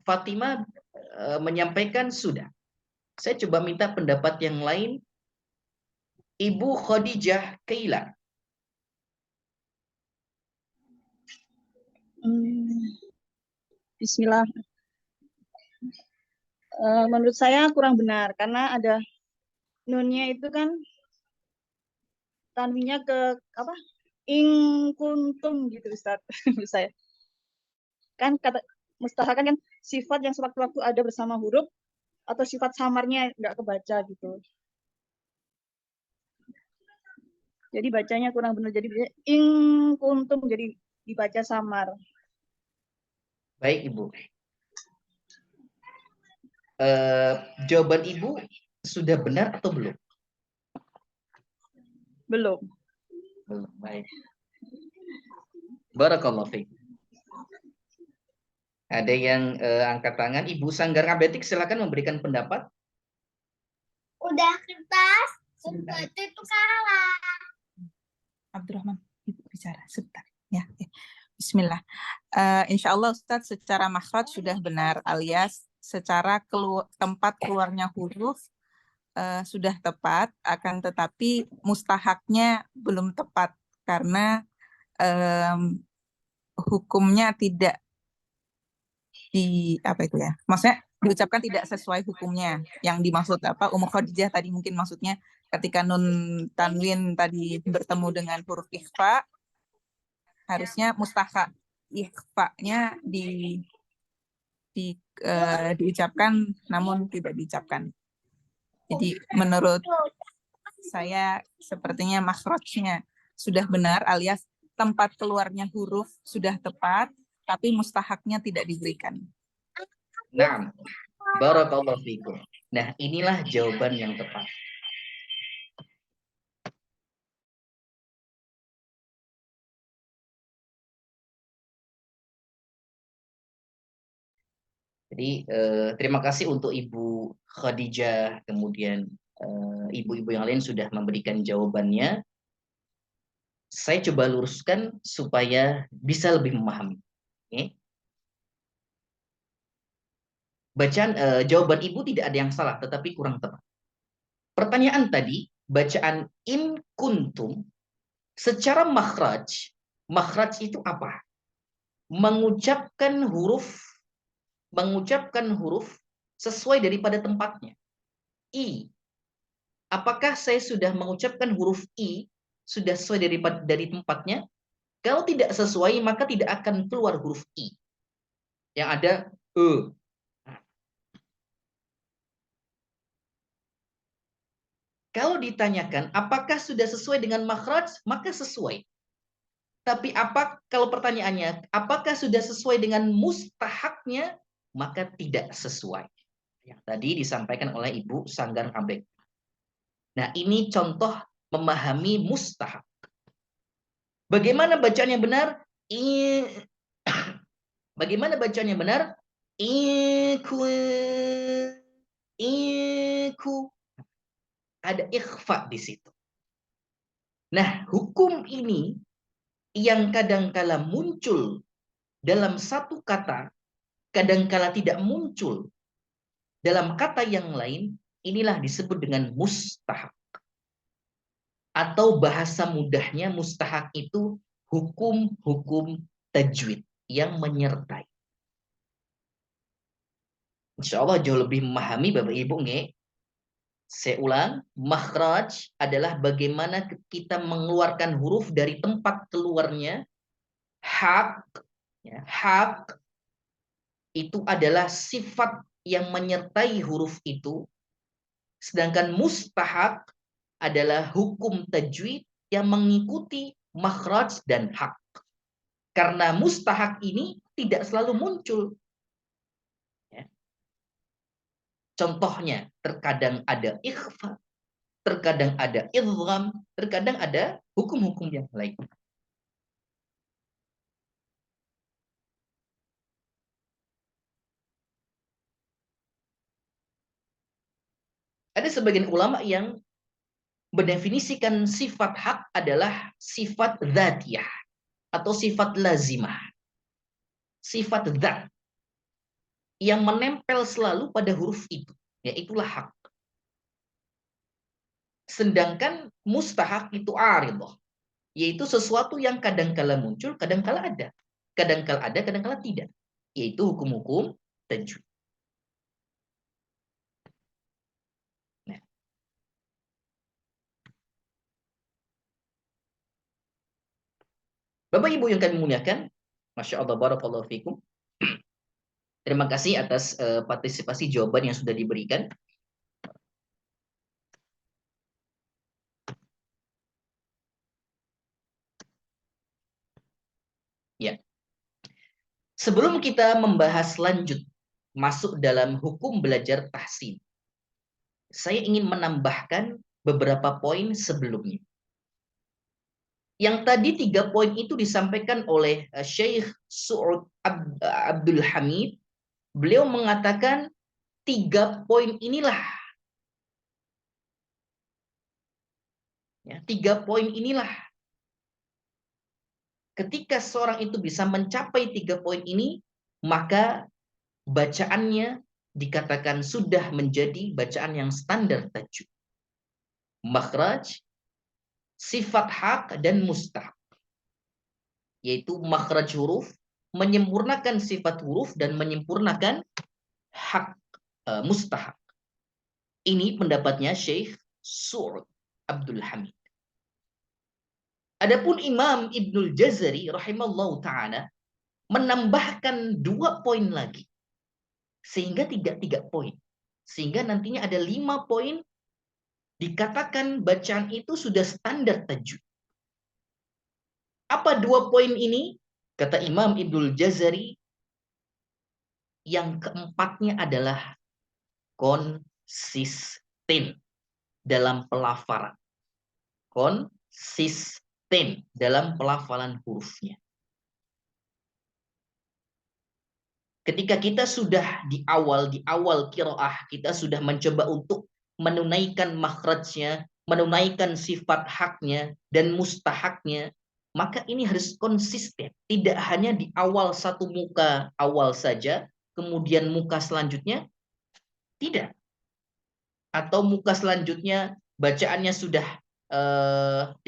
S1: Fatimah menyampaikan sudah. Saya coba minta pendapat yang lain. Ibu Khadijah Kaila.
S7: Bismillah. Menurut saya kurang benar karena ada nunnya itu kan tanwinnya ke apa? Ing kuntum gitu, Ustaz. Menurut saya. Kan kata mustahak kan sifat yang sewaktu-waktu ada bersama huruf atau sifat samarnya nggak kebaca gitu. Jadi bacanya kurang benar. Jadi ing kuntum jadi dibaca samar.
S1: Baik, Ibu. Jawaban Ibu sudah benar atau belum?
S7: Belum.
S1: Belum. Baik. Barakallahu fiik. Ada yang angkat tangan. Ibu Sanggar Abetik, silakan memberikan pendapat.
S5: Udah kertas, itu kalah.
S9: Abdurrahman, Ibu bicara sebentar. Ya. Bismillah. Insya Allah Ustadz secara makhraj sudah benar, alias secara tempat keluarnya huruf sudah tepat, akan tetapi mustahaknya belum tepat karena hukumnya tidak maksudnya diucapkan tidak sesuai hukumnya. Yang dimaksud Ummu Khadijah tadi mungkin maksudnya ketika nun tanwin tadi bertemu dengan huruf ikhfa, harusnya mustahak ikhfa-nya diucapkan namun tidak diucapkan. Jadi menurut saya sepertinya makhrajnya sudah benar, alias tempat keluarnya huruf sudah tepat, tapi mustahaknya tidak diberikan.
S1: Nah, barakallahu fiikum. Nah, inilah jawaban yang tepat. Jadi terima kasih untuk Ibu Khadijah, kemudian ibu-ibu yang lain sudah memberikan jawabannya. Saya coba luruskan supaya bisa lebih memahami. Okay. Bacaan jawaban Ibu tidak ada yang salah, tetapi kurang tepat. Pertanyaan tadi, bacaan in kuntum secara makhraj, makhraj itu apa? Mengucapkan huruf sesuai daripada tempatnya. I. Apakah saya sudah mengucapkan huruf I sudah sesuai dari tempatnya? Kalau tidak sesuai, maka tidak akan keluar huruf I. Yang ada E. Kalau ditanyakan apakah sudah sesuai dengan makhraj, maka sesuai. Tapi kalau pertanyaannya apakah sudah sesuai dengan mustahaknya, maka tidak sesuai. Yang tadi disampaikan oleh Ibu Sanggar Abek. Nah, ini contoh memahami mustahak. Bagaimana bacaan yang benar? Bagaimana bacaan yang benar? Iku. Ada ikhfa di situ. Nah, hukum ini yang kadangkala muncul dalam satu kata, kadangkala tidak muncul dalam kata yang lain, inilah disebut dengan mustahak. Atau bahasa mudahnya mustahak itu hukum-hukum tajwid yang menyertai. Insya Allah jauh lebih memahami Bapak Ibu nggih. Saya ulang, makhraj adalah bagaimana kita mengeluarkan huruf dari tempat keluarnya. Hak, ya, hak itu adalah sifat yang menyertai huruf itu, sedangkan mustahak adalah hukum tajwid yang mengikuti makhraj dan hak. Karena mustahak ini tidak selalu muncul. Ya. Contohnya, terkadang ada ikhfa, terkadang ada idgham, terkadang ada hukum-hukum yang lain. Ada sebagian ulama yang mendefinisikan sifat hak adalah sifat dzatiyah atau sifat lazimah. Sifat dzat yang menempel selalu pada huruf itu, yaitulah hak. Sedangkan mustahak itu aridhah, yaitu sesuatu yang kadangkala muncul, kadangkala ada. Kadangkala ada, kadangkala tidak. Yaitu hukum-hukum tajwid. Nah. Bapak Ibu yang kami muliakan, Masya Allah, barakallahu fikum. Terima kasih atas partisipasi jawaban yang sudah diberikan. Ya. Sebelum kita membahas lanjut masuk dalam hukum belajar tahsin, saya ingin menambahkan beberapa poin sebelumnya. Yang tadi 3 poin itu disampaikan oleh Syekh Su'ud Abdul Hamid. Beliau mengatakan 3 poin inilah. Ya, 3 poin inilah. Ketika seorang itu bisa mencapai 3 poin ini, maka bacaannya dikatakan sudah menjadi bacaan yang standar tajwid. Makhraj, sifat hak, dan mustahak. Yaitu makhraj huruf, menyempurnakan sifat huruf, dan menyempurnakan hak mustahak. Ini pendapatnya Syekh Su'ud Abdul Hamid. Adapun Imam Ibnul Jazari rahimallahu ta'ala menambahkan 2 poin lagi. Sehingga tidak 3 poin. Sehingga nantinya ada 5 poin dikatakan bacaan itu sudah standar tajwid. Apa 2 poin ini? Kata Imam Ibnul Jazari, yang keempatnya adalah konsisten dalam pelafalan. Konsisten dalam pelafalan hurufnya. Ketika kita sudah di awal qiraah, kita sudah mencoba untuk menunaikan makhrajnya, menunaikan sifat haknya dan mustahaknya, maka ini harus konsisten. Tidak hanya di awal satu muka awal saja, kemudian muka selanjutnya tidak. Atau muka selanjutnya bacaannya sudah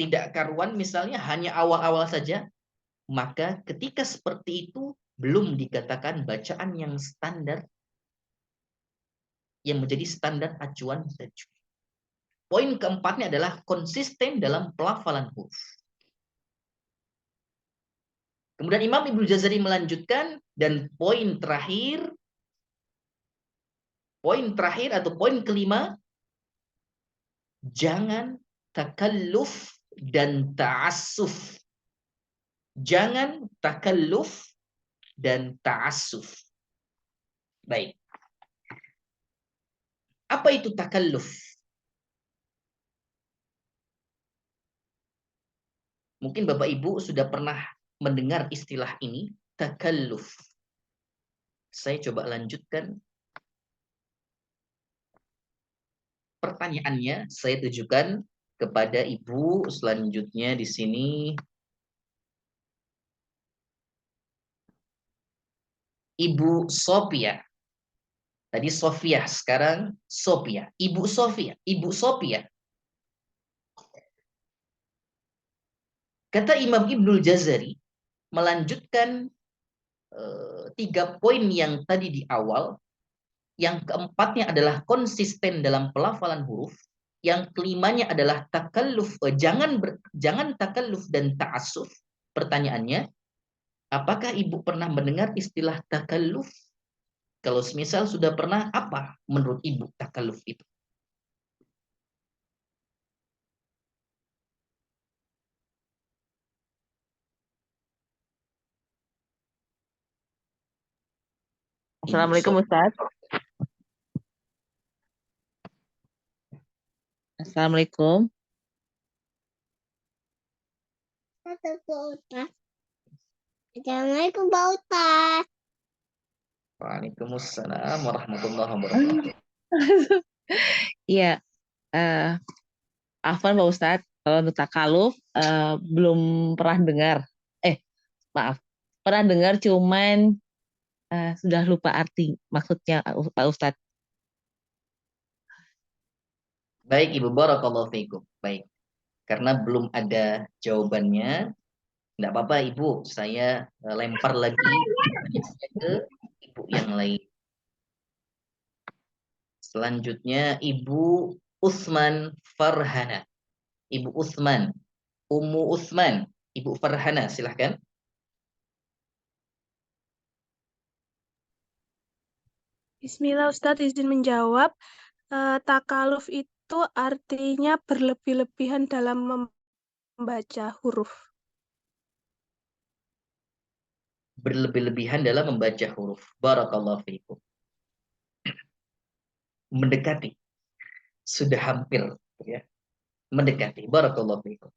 S1: tidak karuan, misalnya hanya awal-awal saja, maka ketika seperti itu belum dikatakan bacaan yang standar, yang menjadi standar acuan tajwid. Poin keempatnya adalah konsisten dalam pelafalan huruf. Kemudian Imam Ibnu Jazari melanjutkan, dan poin terakhir atau poin kelima, jangan takalluf dan ta'assuf. Jangan takalluf dan ta'assuf. Baik. Apa itu takalluf? Mungkin Bapak Ibu sudah pernah mendengar istilah ini, takalluf. Saya coba lanjutkan. Pertanyaannya saya tujukan kepada Ibu selanjutnya di sini. Ibu Sophia. Tadi Sofia, sekarang Sophia. Ibu Sophia. Ibu Sophia. Kata Imam Ibnul Jazari melanjutkan 3 poin yang tadi di awal. Yang keempatnya adalah konsisten dalam pelafalan huruf. Yang kelimanya adalah takalluf. Jangan takalluf dan ta'assuf. Pertanyaannya, apakah Ibu pernah mendengar istilah takalluf? Kalau semisal sudah pernah, apa menurut Ibu takalluf itu?
S10: Assalamualaikum Ustaz. Assalamualaikum.
S5: Assalamualaikum Pak Ustaz.
S1: Waalaikumsalam warahmatullahi wabarakatuh.
S10: Iya, afwan Pak Ustadz, kalau untuk takaluf belum pernah dengar. Maaf, pernah dengar cuman sudah lupa arti maksudnya Pak Ustadz.
S1: Baik Ibu, barakallahu fiikum. Baik, karena belum ada jawabannya, enggak apa-apa Ibu, saya lempar lagi ke Ibu yang lain. Selanjutnya Ibu Utsman Farhana. Ibu Utsman, Ummu Utsman, Ibu Farhana, silahkan.
S11: Bismillah Ustadz, izin menjawab. Takaluf itu artinya berlebih-lebihan dalam membaca huruf.
S1: Berlebih-lebihan dalam membaca huruf. Barakallahu fiikum. Mendekati. Sudah hampir ya. Mendekati. Barakallahu fiikum.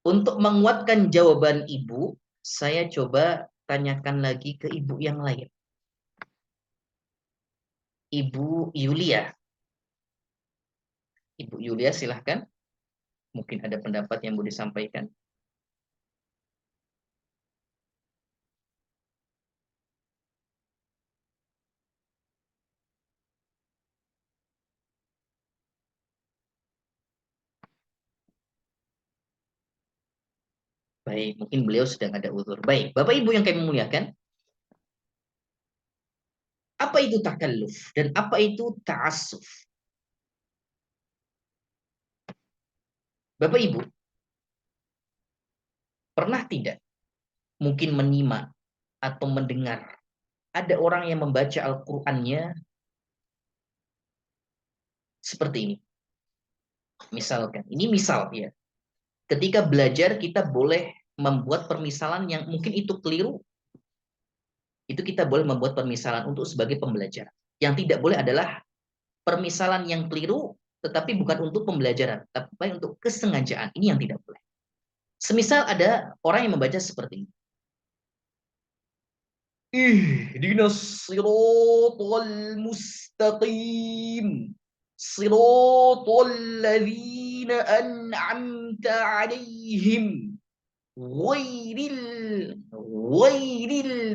S1: Untuk menguatkan jawaban Ibu, saya coba tanyakan lagi ke Ibu yang lain. Ibu Yulia. Ibu Yulia silahkan. Mungkin ada pendapat yang mau disampaikan. Baik, mungkin beliau sedang ada uzur. Baik, Bapak Ibu yang kami muliakan, apa itu takalluf dan apa itu ta'assuf? Bapak Ibu, pernah tidak mungkin menyimak atau mendengar ada orang yang membaca Al-Qur'annya seperti ini? Misalkan, ini misal ya. Ketika belajar kita boleh membuat permisalan yang mungkin itu keliru. Itu kita boleh membuat permisalan untuk sebagai pembelajaran. Yang tidak boleh adalah permisalan yang keliru tetapi bukan untuk pembelajaran, tapi untuk kesengajaan. Ini yang tidak boleh. Semisal ada orang yang membaca seperti ini. Ihdinas siratal mustaqim. Siratal ladzina an'amta 'alaihim. Ghairil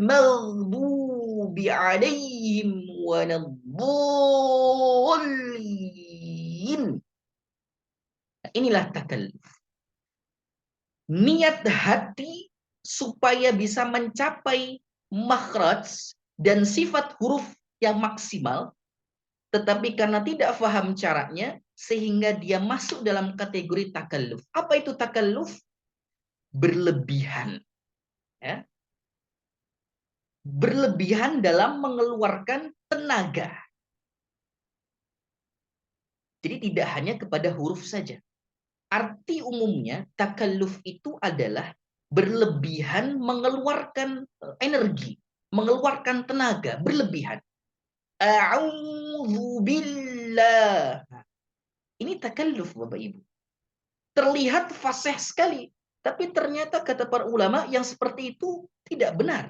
S1: maghdubi 'alaihim waladdallin. Inilah takalluf. Niat hati supaya bisa mencapai makhraj dan sifat huruf yang maksimal, tetapi karena tidak paham caranya, sehingga dia masuk dalam kategori takalluf. Apa itu takalluf? Berlebihan. Ya. Berlebihan dalam mengeluarkan tenaga. Jadi tidak hanya kepada huruf saja. Arti umumnya takalluf itu adalah berlebihan mengeluarkan energi, mengeluarkan tenaga, berlebihan. A'udzubillah. Ini takalluf Bapak Ibu. Terlihat fasih sekali, tapi ternyata kata para ulama yang seperti itu tidak benar.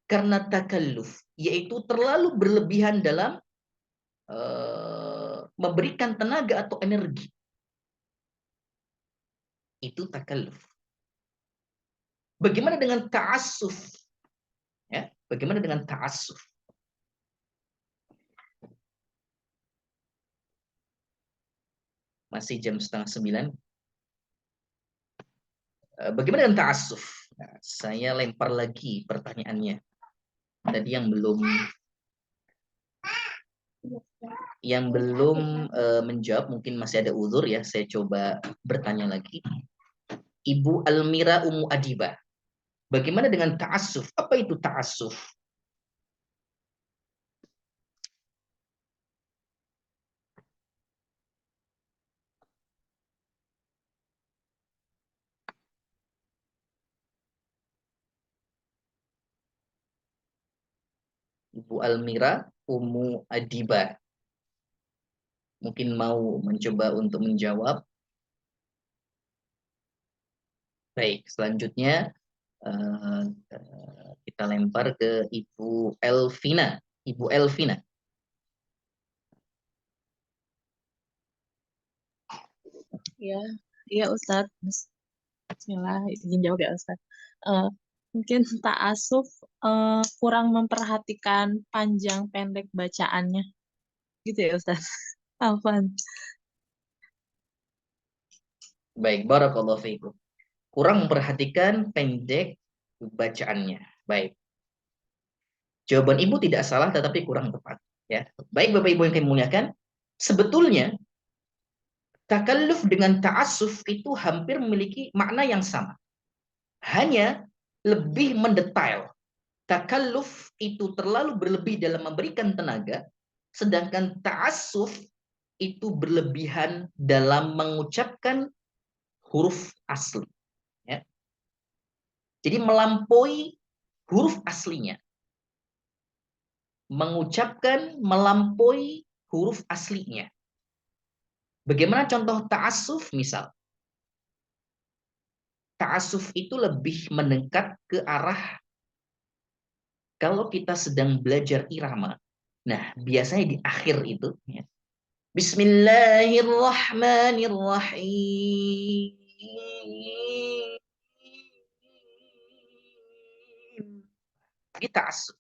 S1: Karena takalluf, yaitu terlalu berlebihan dalam memberikan tenaga atau energi. Itu takalluf. Bagaimana dengan ta'assuf? Ya, bagaimana dengan ta'assuf? Masih jam 8:30. Bagaimana dengan ta'assuf? Nah, saya lempar lagi pertanyaannya. Tadi yang belum menjawab mungkin masih ada uzur ya. Saya coba bertanya lagi. Ibu Almira Ummu Adibah. Bagaimana dengan ta'assuf? Apa itu ta'assuf? Ibu Almira, Ummu Adiba. Mungkin mau mencoba untuk menjawab. Baik, selanjutnya kita lempar ke Ibu Elvina. Ibu Elvina.
S12: Ya, iya Ustadz. Bismillah, izin jawab ya Ustadz. Mungkin ta'asuf kurang memperhatikan panjang pendek bacaannya. Gitu ya Ustadz. Afwan.
S1: Baik, barakallahu fiikum. Kurang memperhatikan pendek bacaannya. Baik. Jawaban Ibu tidak salah tetapi kurang tepat, ya. Baik Bapak Ibu yang kami muliakan, sebetulnya takalluf dengan ta'assuf itu hampir memiliki makna yang sama. Hanya lebih mendetail. Takalluf itu terlalu berlebih dalam memberikan tenaga, sedangkan ta'assuf itu berlebihan dalam mengucapkan huruf asli. Ya. Jadi melampaui huruf aslinya. Mengucapkan melampaui huruf aslinya. Bagaimana contoh ta'assuf? Misal, ta'assuf itu lebih mendekat ke arah kalau kita sedang belajar irama. Nah, biasanya di akhir itu, ya. Bismillahirrahmanirrahim. Ini ta'assuf.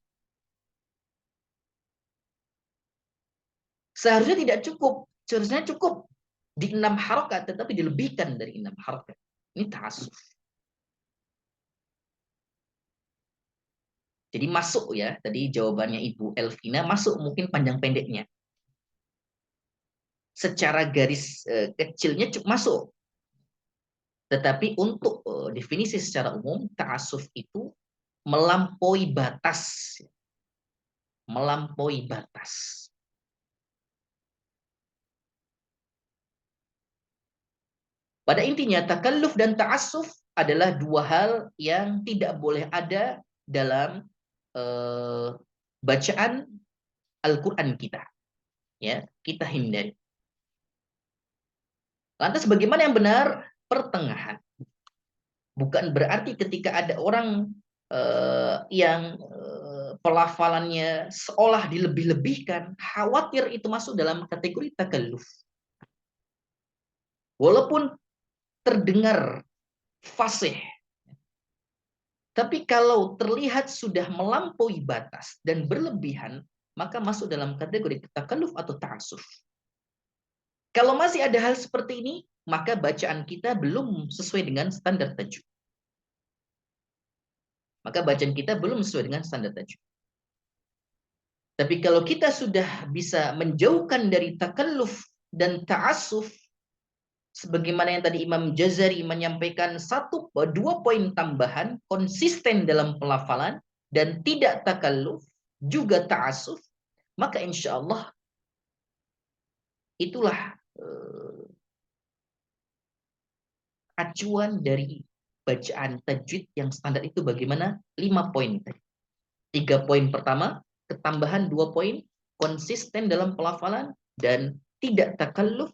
S1: Seharusnya tidak cukup. Seharusnya cukup di 6 harokat, tetapi dilebihkan dari 6 harokat. Ini ta'assuf. Jadi masuk ya, tadi jawabannya Ibu Elvina, masuk mungkin panjang pendeknya. Secara garis kecilnya cukup masuk. Tetapi untuk definisi secara umum, ta'assuf itu melampaui batas. Melampaui batas. Pada intinya, takalluf dan ta'assuf adalah dua hal yang tidak boleh ada dalam bacaan Al-Quran kita. Ya, kita hindari. Lantas bagaimana yang benar? Pertengahan. Bukan berarti ketika ada orang yang pelafalannya seolah dilebih-lebihkan, khawatir itu masuk dalam kategori takalluf. Walaupun terdengar fasih, tapi kalau terlihat sudah melampaui batas dan berlebihan, maka masuk dalam kategori takalluf atau ta'assuf. Kalau masih ada hal seperti ini, maka bacaan kita belum sesuai dengan standar tajwid. Maka bacaan kita belum sesuai dengan standar tajwid. Tapi kalau kita sudah bisa menjauhkan dari takalluf dan ta'assuf, sebagaimana yang tadi Imam Jazari menyampaikan 2 poin tambahan, konsisten dalam pelafalan dan tidak takalluf, juga ta'assuf, maka insya Allah itulah acuan dari bacaan tajwid yang standar itu bagaimana? 5 poin tadi. 3 poin pertama, ketambahan 2 poin, konsisten dalam pelafalan dan tidak takalluf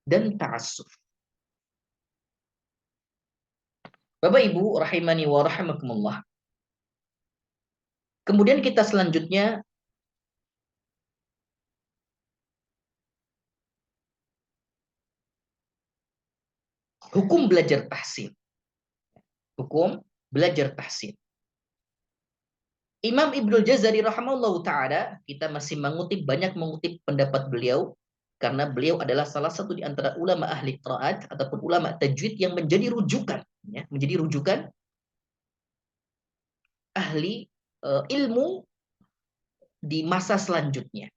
S1: dan ta'assuf. Bapak Ibu rahimani wa rahimakumullah. Kemudian kita selanjutnya hukum belajar tahsin. Hukum belajar tahsin. Imam Ibnul Jazari rahimahullahu ta'ala, kita masih banyak mengutip pendapat beliau, karena beliau adalah salah satu di antara ulama ahli qiraat ataupun ulama tajwid yang menjadi rujukan, ya, menjadi rujukan ahli ilmu di masa selanjutnya.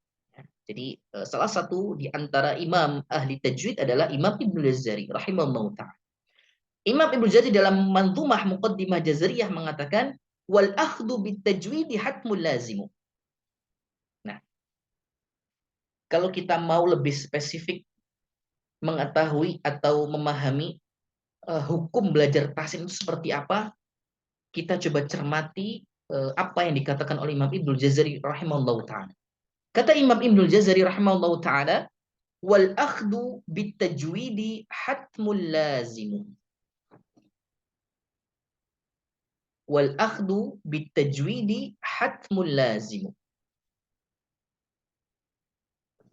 S1: Jadi salah satu di antara imam ahli tajwid adalah Imam Ibnul Jazari rahimahullahu ta'ala. Imam Ibnul Jazari dalam manzumah muqaddimah Jazariyah mengatakan, wal akhdhu bit tajwidi hatmul lazimu. Nah, kalau kita mau lebih spesifik mengetahui atau memahami hukum belajar tahsin itu seperti apa, kita coba cermati apa yang dikatakan oleh Imam Ibnul Jazari rahimahullahu taala. Kata Imam Ibnul Jazari rahimahullahu taala, wal akhdu bitajwidi hatmul lazim. Wal akhdu bitajwidi hatmul lazim.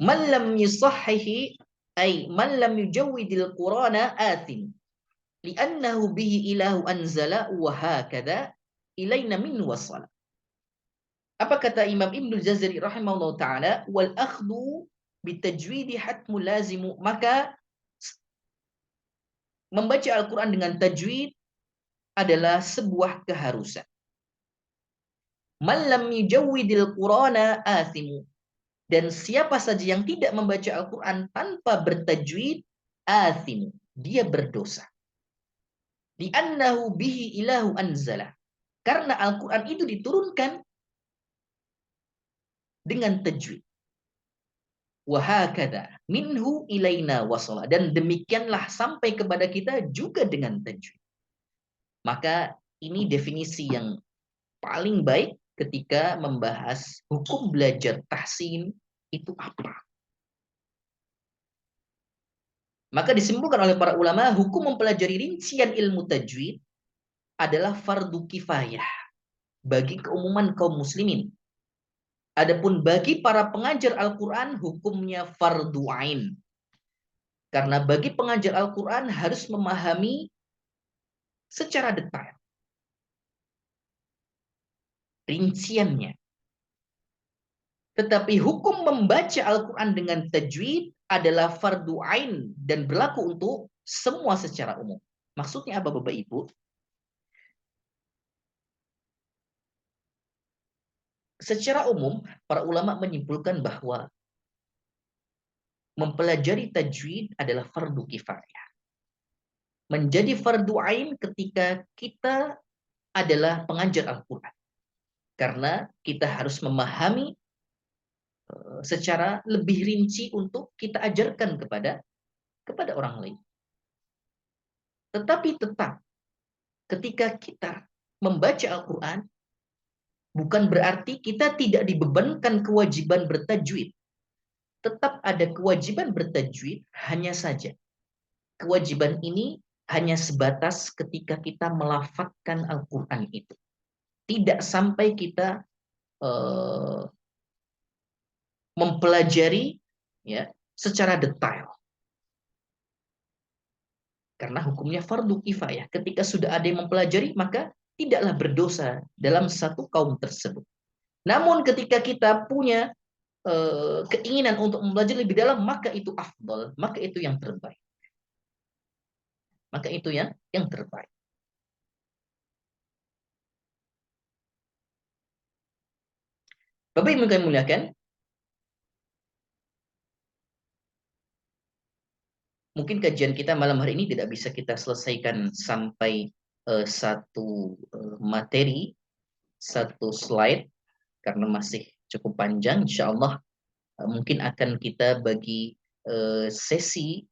S1: Man lam yusahhihi ay man lam yujawwidil Qur'ana athim. Li'annahu bihi ilahu anzala wa hakadha ilaina min wasala. Apa kata Imam Ibnul Jazari rahimahullah ta'ala? Wal akhdu bitajwidi hatmul lazimu. Maka membaca Al-Quran dengan tajwid adalah sebuah keharusan. Man lam yujawwidil Qur'ana athimu. Dan siapa saja yang tidak membaca Al-Quran tanpa bertajwid, athimu. Dia berdosa. Li'annahu bihi ilahu anzala. Karena Al-Quran itu diturunkan dengan tajwid. Wahakada minhu ilaina wasala. Dan demikianlah sampai kepada kita juga dengan tajwid. Maka ini definisi yang paling baik ketika membahas hukum belajar tahsin itu apa. Maka disimpulkan oleh para ulama, hukum mempelajari rincian ilmu tajwid adalah fardu kifayah bagi keumuman kaum muslimin. Adapun bagi para pengajar Al-Quran, hukumnya fardu ain. Karena bagi pengajar Al-Quran harus memahami secara detail rinciannya. Tetapi hukum membaca Al-Quran dengan tajwid adalah fardu ain dan berlaku untuk semua secara umum. Maksudnya apa Bapak Ibu? Secara umum, para ulama menyimpulkan bahwa mempelajari tajwid adalah fardu kifayah. Menjadi fardu ain ketika kita adalah pengajar Al-Quran. Karena kita harus memahami secara lebih rinci untuk kita ajarkan kepada orang lain. Tetapi tetap ketika kita membaca Al-Quran, bukan berarti kita tidak dibebankan kewajiban bertajwid. Tetap ada kewajiban bertajwid, hanya saja kewajiban ini hanya sebatas ketika kita melafadzkan Al-Quran itu. Tidak sampai kita mempelajari ya secara detail. Karena hukumnya fardu kifayah. Ketika sudah ada yang mempelajari, maka tidaklah berdosa dalam satu kaum tersebut. Namun ketika kita punya keinginan untuk mempelajari lebih dalam, maka itu afdal, maka itu yang terbaik. Maka itu yang terbaik. Bapak Ibu kami muliakan, mungkin kajian kita malam hari ini tidak bisa kita selesaikan sampai satu materi, satu slide, karena masih cukup panjang. Insya Allah mungkin akan kita bagi sesi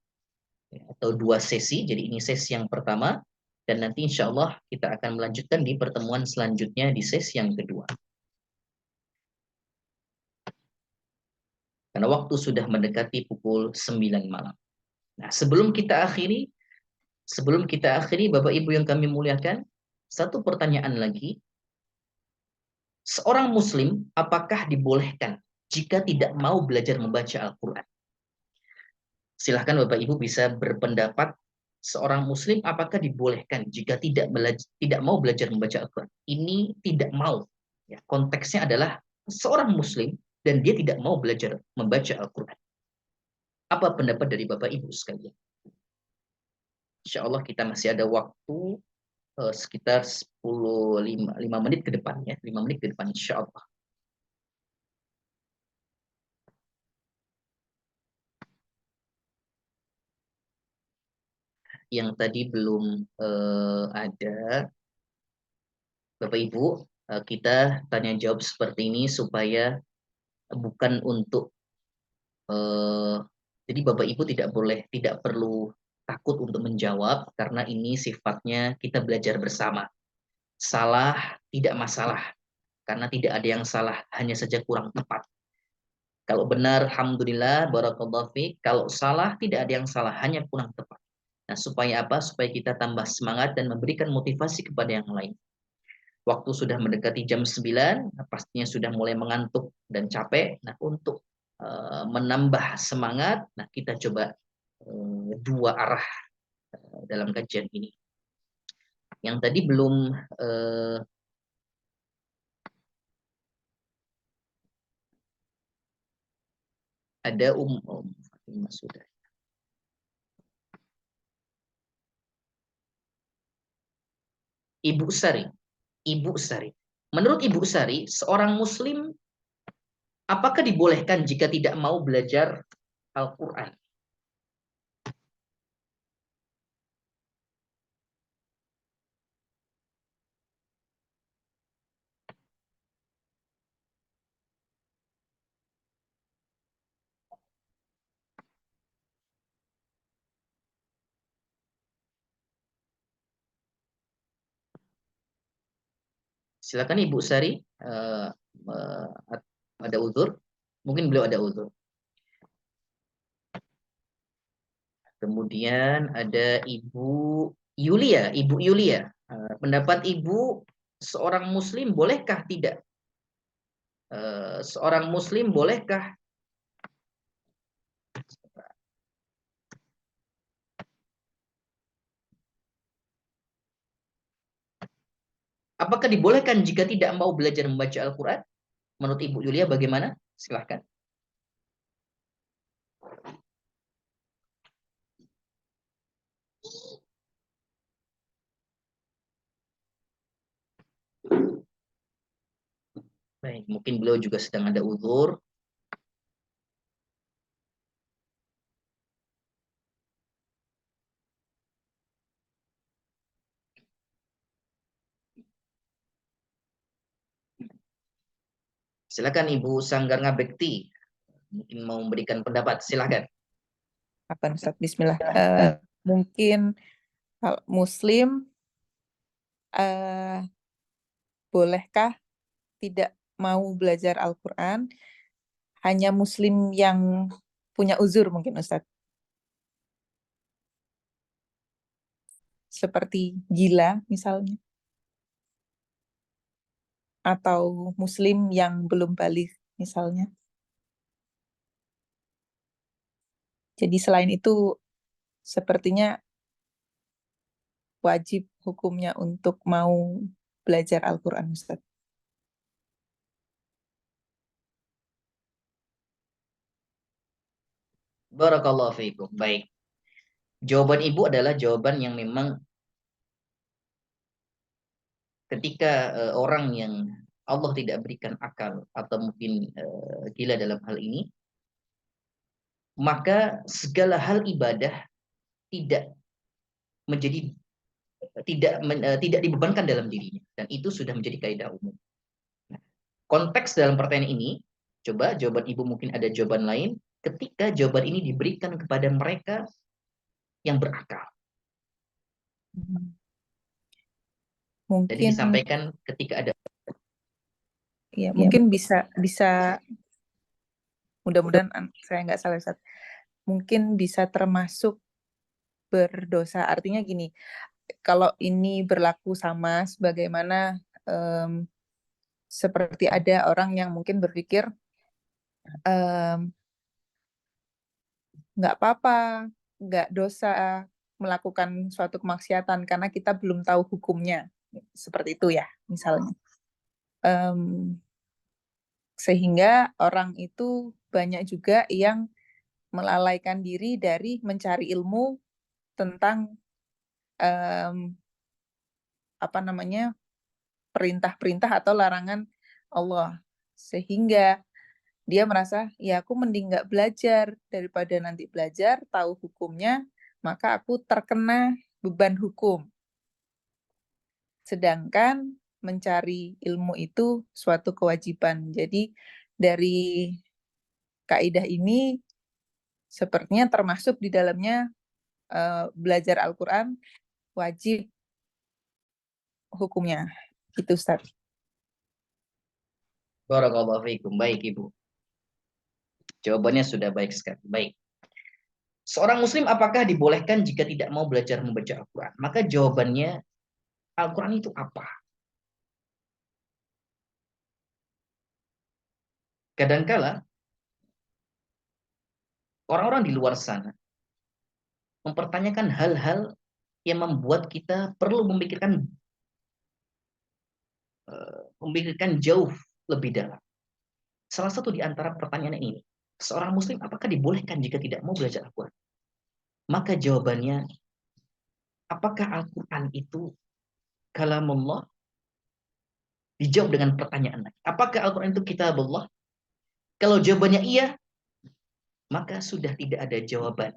S1: atau 2 sesi. Jadi ini sesi yang pertama, dan nanti insya Allah kita akan melanjutkan di pertemuan selanjutnya di sesi yang kedua. Karena waktu sudah mendekati pukul 9 malam. Nah, sebelum kita akhiri, Bapak Ibu yang kami muliakan, satu pertanyaan lagi. Seorang muslim apakah dibolehkan jika tidak mau belajar membaca Al-Quran? Silahkan Bapak Ibu bisa berpendapat, seorang muslim apakah dibolehkan jika tidak mau belajar membaca Al-Quran? Ini tidak mau. Ya, konteksnya adalah seorang muslim dan dia tidak mau belajar membaca Al-Quran. Apa pendapat dari Bapak Ibu sekalian? Insya Allah kita masih ada waktu sekitar 5 menit ke depan, ya. 5 menit ke depan insya Allah. Yang tadi belum ada, Bapak Ibu, kita tanya jawab seperti ini supaya bukan untuk jadi Bapak Ibu tidak perlu takut untuk menjawab, karena ini sifatnya kita belajar bersama. Salah tidak masalah, karena tidak ada yang salah, hanya saja kurang tepat. Kalau benar, alhamdulillah, barakallahu fiik. Kalau salah, tidak ada yang salah, hanya kurang tepat. Nah, supaya apa? Supaya kita tambah semangat dan memberikan motivasi kepada yang lain. Waktu sudah mendekati jam 9, pastinya sudah mulai mengantuk dan capek. Nah, untuk menambah semangat, nah kita coba dua arah dalam kajian ini. Yang tadi belum ada Fatimah sudah. Ibu Sari. Ibu Sari. Menurut Ibu Sari, seorang muslim apakah dibolehkan jika tidak mau belajar Al-Quran? Silakan Ibu Sari, ada uzur? Mungkin beliau ada uzur. Kemudian ada Ibu Yulia. Ibu Yulia, pendapat Ibu, seorang muslim bolehkah tidak? Seorang muslim bolehkah apakah dibolehkan jika tidak mau belajar membaca Al-Quran? Menurut Ibu Yulia bagaimana? Silahkan. Baik, mungkin beliau juga sedang ada uzur. Silakan Ibu Sanggar Ngabekti, mungkin mau memberikan pendapat, silakan.
S9: Apa Ustaz? Bismillah. Mungkin kalau Muslim bolehkah tidak mau belajar Al-Quran? Hanya Muslim yang punya uzur mungkin Ustaz. Seperti gila misalnya. Atau Muslim yang belum balik misalnya. Jadi selain itu sepertinya wajib hukumnya untuk mau belajar Al-Quran Ustaz.
S1: Barakallahu fiikum. Baik. Jawaban Ibu adalah jawaban yang memang ketika orang yang Allah tidak berikan akal atau mungkin gila dalam hal ini, maka segala hal ibadah tidak menjadi tidak dibebankan dalam dirinya, dan itu sudah menjadi kaidah umum. Nah, konteks dalam pertanyaan ini, coba jawaban Ibu mungkin ada jawaban lain ketika jawaban ini diberikan kepada mereka yang berakal.
S9: Mungkin
S1: jadi disampaikan ketika ada
S9: mungkin bisa mudah-mudahan saya nggak salah Ustaz. Mungkin bisa termasuk berdosa. Artinya gini, kalau ini berlaku sama sebagaimana seperti ada orang yang mungkin berpikir nggak apa-apa, nggak dosa melakukan suatu kemaksiatan karena kita belum tahu hukumnya. Seperti itu ya, misalnya. Sehingga orang itu banyak juga yang melalaikan diri dari mencari ilmu tentang perintah-perintah atau larangan Allah, sehingga dia merasa ya aku mending nggak belajar daripada nanti belajar tahu hukumnya maka aku terkena beban hukum, sedangkan mencari ilmu itu suatu kewajiban. Jadi dari kaidah ini sepertinya termasuk di dalamnya belajar Al-Quran wajib hukumnya. Gitu Ustaz.
S1: Barakallahu fiikum. Baik, Ibu. Jawabannya sudah baik sekali. Baik. Seorang muslim apakah dibolehkan jika tidak mau belajar membaca Al-Quran? Maka jawabannya, Al-Quran itu apa? Kadangkala orang-orang di luar sana mempertanyakan hal-hal yang membuat kita perlu memikirkan jauh lebih dalam. Salah satu di antara pertanyaan ini, seorang muslim apakah dibolehkan jika tidak mau belajar Al-Quran? Maka jawabannya, apakah Al-Quran itu kalamullah? Dijawab dengan pertanyaan lagi. Apakah Al-Quran itu kitabullah? Kalau jawabannya iya, maka sudah tidak ada jawaban.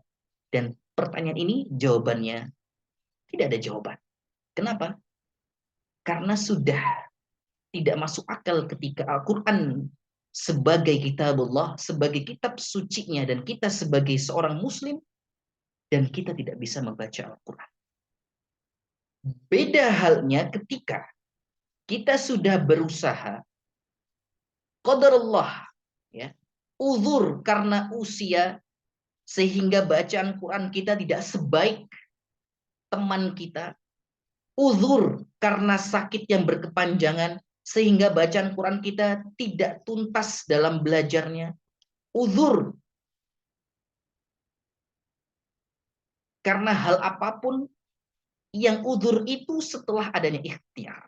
S1: Dan pertanyaan ini jawabannya tidak ada jawaban. Kenapa? Karena sudah tidak masuk akal ketika Al-Quran sebagai kitabullah, sebagai kitab sucinya, dan kita sebagai seorang muslim, dan kita tidak bisa membaca Al-Quran. Beda halnya ketika kita sudah berusaha, qadarullah, ya, uzur karena usia, sehingga bacaan Quran kita tidak sebaik teman kita, uzur karena sakit yang berkepanjangan, sehingga bacaan Quran kita tidak tuntas dalam belajarnya, uzur karena hal apapun, yang uzur itu setelah adanya ikhtiar.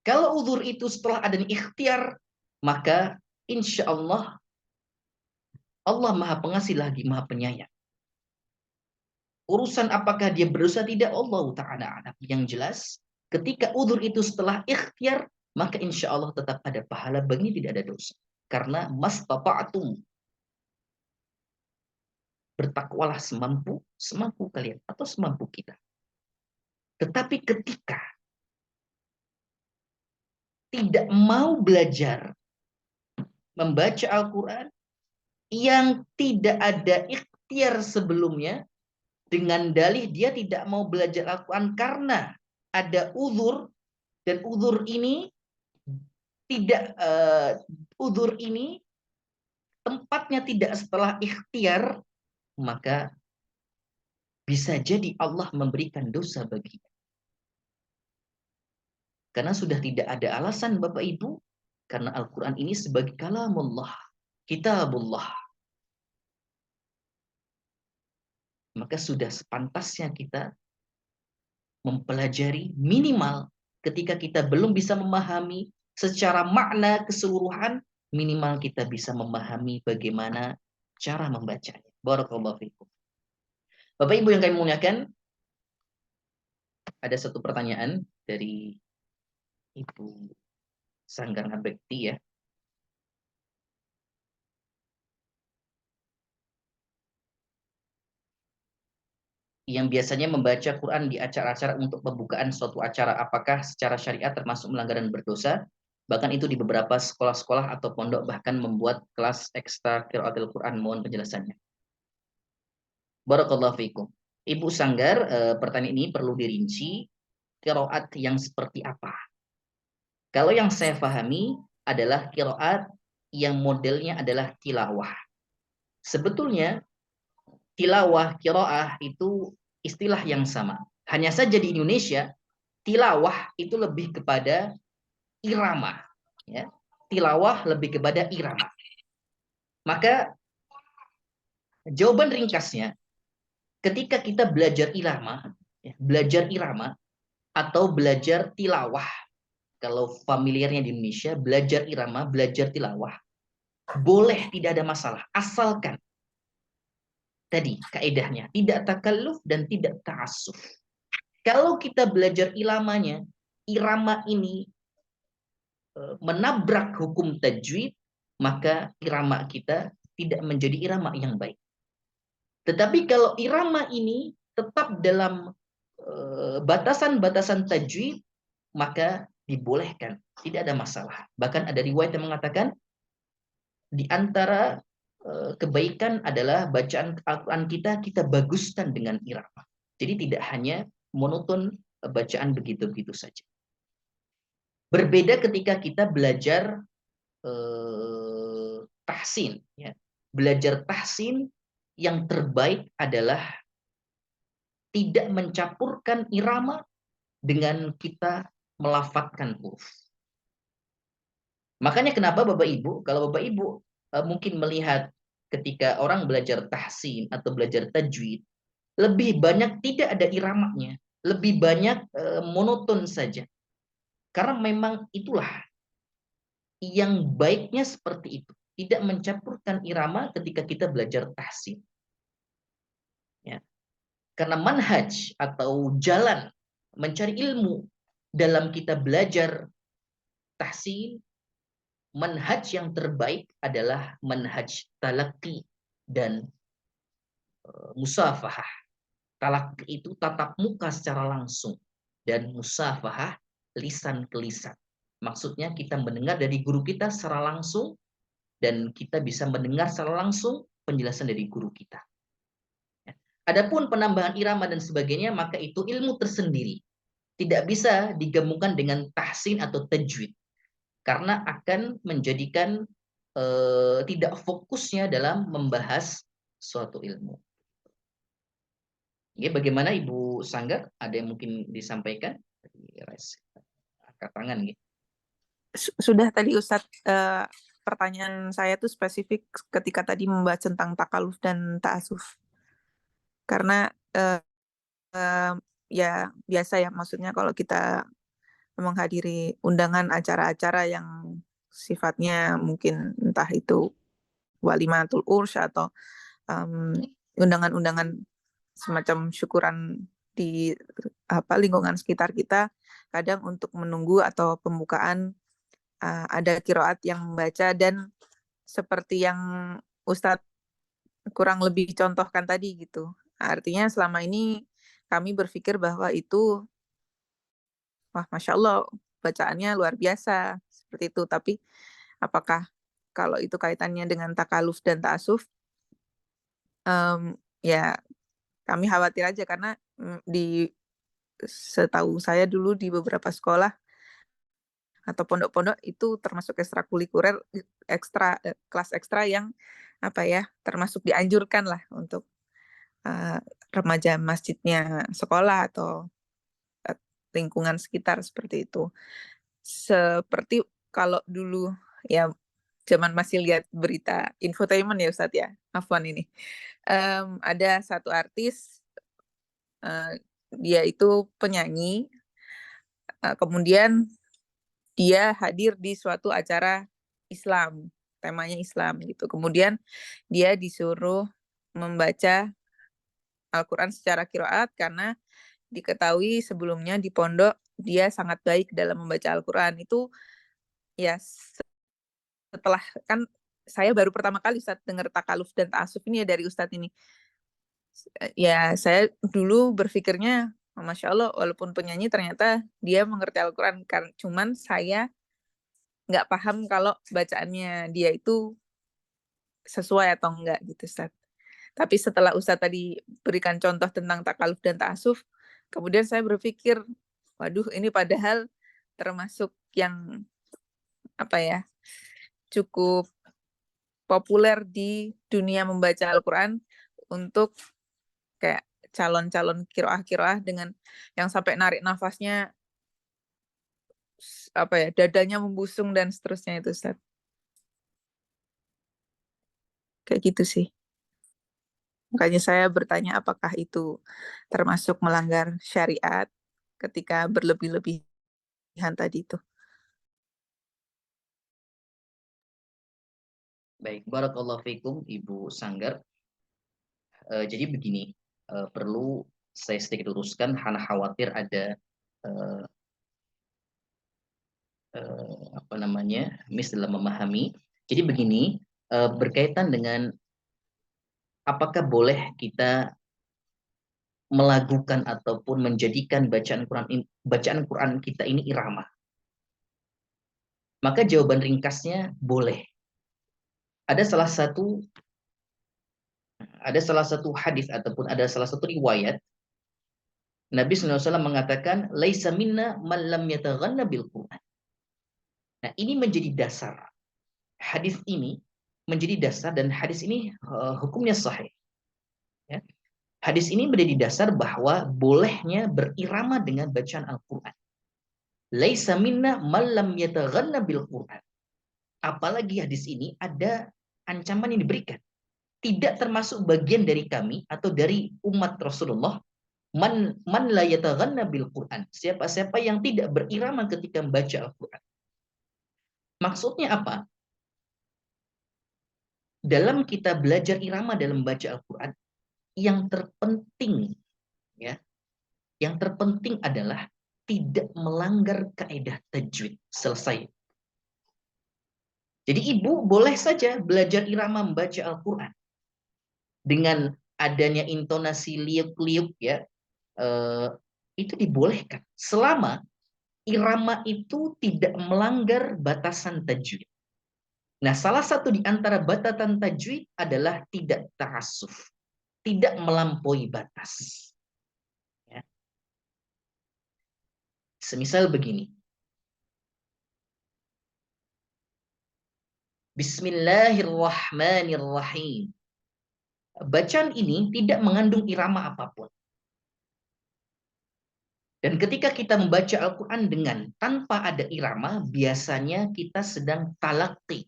S1: Kalau uzur itu setelah adanya ikhtiar, maka insya Allah Allah Maha Pengasih lagi Maha Penyayang. Urusan apakah dia berdosa tidak, Allah Ta'ala alam. Yang jelas, ketika uzur itu setelah ikhtiar, maka insya Allah tetap ada pahala, bagi tidak ada dosa. Karena mastata'tum, bertakwalah semampu kalian atau semampu kita. Tetapi ketika tidak mau belajar membaca Al-Quran yang tidak ada ikhtiar sebelumnya, dengan dalih dia tidak mau belajar Al-Quran karena ada uzur, dan uzur ini tempatnya tidak setelah ikhtiar, maka bisa jadi Allah memberikan dosa baginya. Karena sudah tidak ada alasan Bapak Ibu, karena Al-Quran ini sebagai kalamullah, kitabullah. Maka sudah sepantasnya kita mempelajari, minimal ketika kita belum bisa memahami secara makna keseluruhan, minimal kita bisa memahami bagaimana cara membacanya. Barakallahu fikum. Bapak Ibu yang kami muliakan, ada satu pertanyaan dari Ibu Sanggar Ngabekti, ya. Yang biasanya membaca Quran di acara-acara untuk pembukaan suatu acara, apakah secara syariat termasuk melanggar dan berdosa? Bahkan itu di beberapa sekolah-sekolah atau pondok bahkan membuat kelas ekstra qiraatul Quran. Mohon penjelasannya. Barakallahu fikum. Ibu Sanggar, pertanyaan ini perlu dirinci, qiraat yang seperti apa? Kalau yang saya pahami adalah qiraat yang modelnya adalah tilawah. Sebetulnya tilawah, qiraah itu istilah yang sama. Hanya saja di Indonesia, tilawah itu lebih kepada irama. Ya. Tilawah lebih kepada irama. Maka jawaban ringkasnya, ketika kita belajar irama, atau belajar tilawah, kalau familiarnya di Indonesia, belajar irama, belajar tilawah, boleh, tidak ada masalah, asalkan tadi kaedahnya tidak takalluf dan tidak ta'assuf. Kalau kita belajar irama ini menabrak hukum tajwid, maka irama kita tidak menjadi irama yang baik. Tetapi kalau irama ini tetap dalam batasan-batasan tajwid, maka dibolehkan, tidak ada masalah. Bahkan ada riwayat yang mengatakan di antara kebaikan adalah bacaan Al-Quran kita baguskan dengan irama. Jadi tidak hanya monoton bacaan begitu-begitu saja. Berbeda ketika kita belajar tahsin. Ya. Belajar tahsin yang terbaik adalah tidak mencampurkan irama dengan kita melafadzkan huruf. Makanya kenapa Bapak Ibu, kalau Bapak Ibu mungkin melihat ketika orang belajar tahsin atau belajar tajwid, lebih banyak tidak ada iramanya, lebih banyak monoton saja. Karena memang itulah yang baiknya seperti itu, tidak mencampurkan irama ketika kita belajar tahsin. Ya. Karena manhaj atau jalan mencari ilmu dalam kita belajar tahsin, manhaj yang terbaik adalah manhaj talaqi dan musafahah. Talaqi itu tatap muka secara langsung, dan musafahah lisan ke lisan. Maksudnya kita mendengar dari guru kita secara langsung dan kita bisa mendengar secara langsung penjelasan dari guru kita. Adapun penambahan irama dan sebagainya, maka itu ilmu tersendiri. Tidak bisa digabungkan dengan tahsin atau tajwid. Karena akan menjadikan tidak fokusnya dalam membahas suatu ilmu. Ya, bagaimana Ibu Sanggar? Ada yang mungkin disampaikan? Angkat tangan. Gitu.
S9: Sudah tadi Ustadz, pertanyaan saya tuh spesifik ketika tadi membahas tentang takaluf dan ta'asuf. Karena ya biasa ya, maksudnya kalau kita menghadiri undangan acara-acara yang sifatnya mungkin entah itu walimatul urs atau undangan-undangan semacam syukuran di lingkungan sekitar kita, kadang untuk menunggu atau pembukaan ada qiraat yang membaca, dan seperti yang Ustadz kurang lebih contohkan tadi gitu. Artinya selama ini kami berpikir bahwa itu, wah Masya Allah, bacaannya luar biasa, seperti itu. Tapi apakah kalau itu kaitannya dengan takaluf dan ta'asuf, ya kami khawatir aja, karena setahu saya dulu di beberapa sekolah atau pondok-pondok itu termasuk ekstrakurikuler, kelas ekstra yang termasuk dianjurkan lah untuk remaja masjidnya sekolah atau lingkungan sekitar, seperti itu. Seperti kalau dulu ya zaman masih lihat berita infotainment ya Ustadz ya, afwan ini. Ada satu artis, dia itu penyanyi, kemudian dia hadir di suatu acara Islam, temanya Islam gitu. Kemudian dia disuruh membaca Al-Quran secara qiraat karena diketahui sebelumnya di pondok dia sangat baik dalam membaca Al-Quran. Itu ya setelah, kan saya baru pertama kali Ustadz dengar takaluf dan ta'asuf ini ya dari Ustadz ini. Ya saya dulu berpikirnya, Masya Allah, walaupun penyanyi ternyata dia mengerti Al-Quran, cuman saya nggak paham kalau bacaannya dia itu sesuai atau enggak gitu Ustadz. Tapi setelah Ustadz tadi berikan contoh tentang takaluf dan ta'asuf, kemudian saya berpikir, waduh ini padahal termasuk yang cukup populer di dunia membaca Al-Quran untuk kayak calon-calon kiroah dengan yang sampai narik nafasnya dadanya membusung dan seterusnya itu Ustaz. Kayak gitu sih. Makanya saya bertanya apakah itu termasuk melanggar syariat ketika berlebih-lebihan tadi itu.
S1: Baik, barakallahu fikum Ibu Sanggar. Jadi begini, perlu saya sedikit luruskan, Hana khawatir ada miss dalam memahami. Jadi begini, berkaitan dengan apakah boleh kita melakukan ataupun menjadikan bacaan Quran kita ini irama. Maka jawaban ringkasnya boleh. Ada salah satu hadis ataupun ada salah satu riwayat Nabi SAW mengatakan laisa minna man lam yataghanna bil Quran. Nah, ini menjadi dasar. Hadis ini menjadi dasar dan hadis ini hukumnya sahih. Ya. Hadis ini menjadi dasar bahwa bolehnya berirama dengan bacaan Al-Quran. Laisa minna man lam yataghanna bil Quran. Apalagi hadis ini ada ancaman yang diberikan. Tidak termasuk bagian dari kami atau dari umat Rasulullah man la yataghanna bil Quran. Siapa-siapa yang tidak berirama ketika membaca Al-Quran. Maksudnya apa? Dalam kita belajar irama dalam membaca Al-Quran, yang terpenting ya, yang terpenting adalah tidak melanggar kaidah tajwid. Selesai. Jadi ibu boleh saja belajar irama membaca Al-Quran dengan adanya intonasi liuk-liuk ya, itu dibolehkan selama irama itu tidak melanggar batasan tajwid. Nah, salah satu di antara batasan tajwid adalah tidak ta'assuf, tidak melampaui batas. Ya. Semisal begini. Bismillahirrahmanirrahim. Bacaan ini tidak mengandung irama apapun. Dan ketika kita membaca Al-Quran dengan tanpa ada irama, biasanya kita sedang talaqi.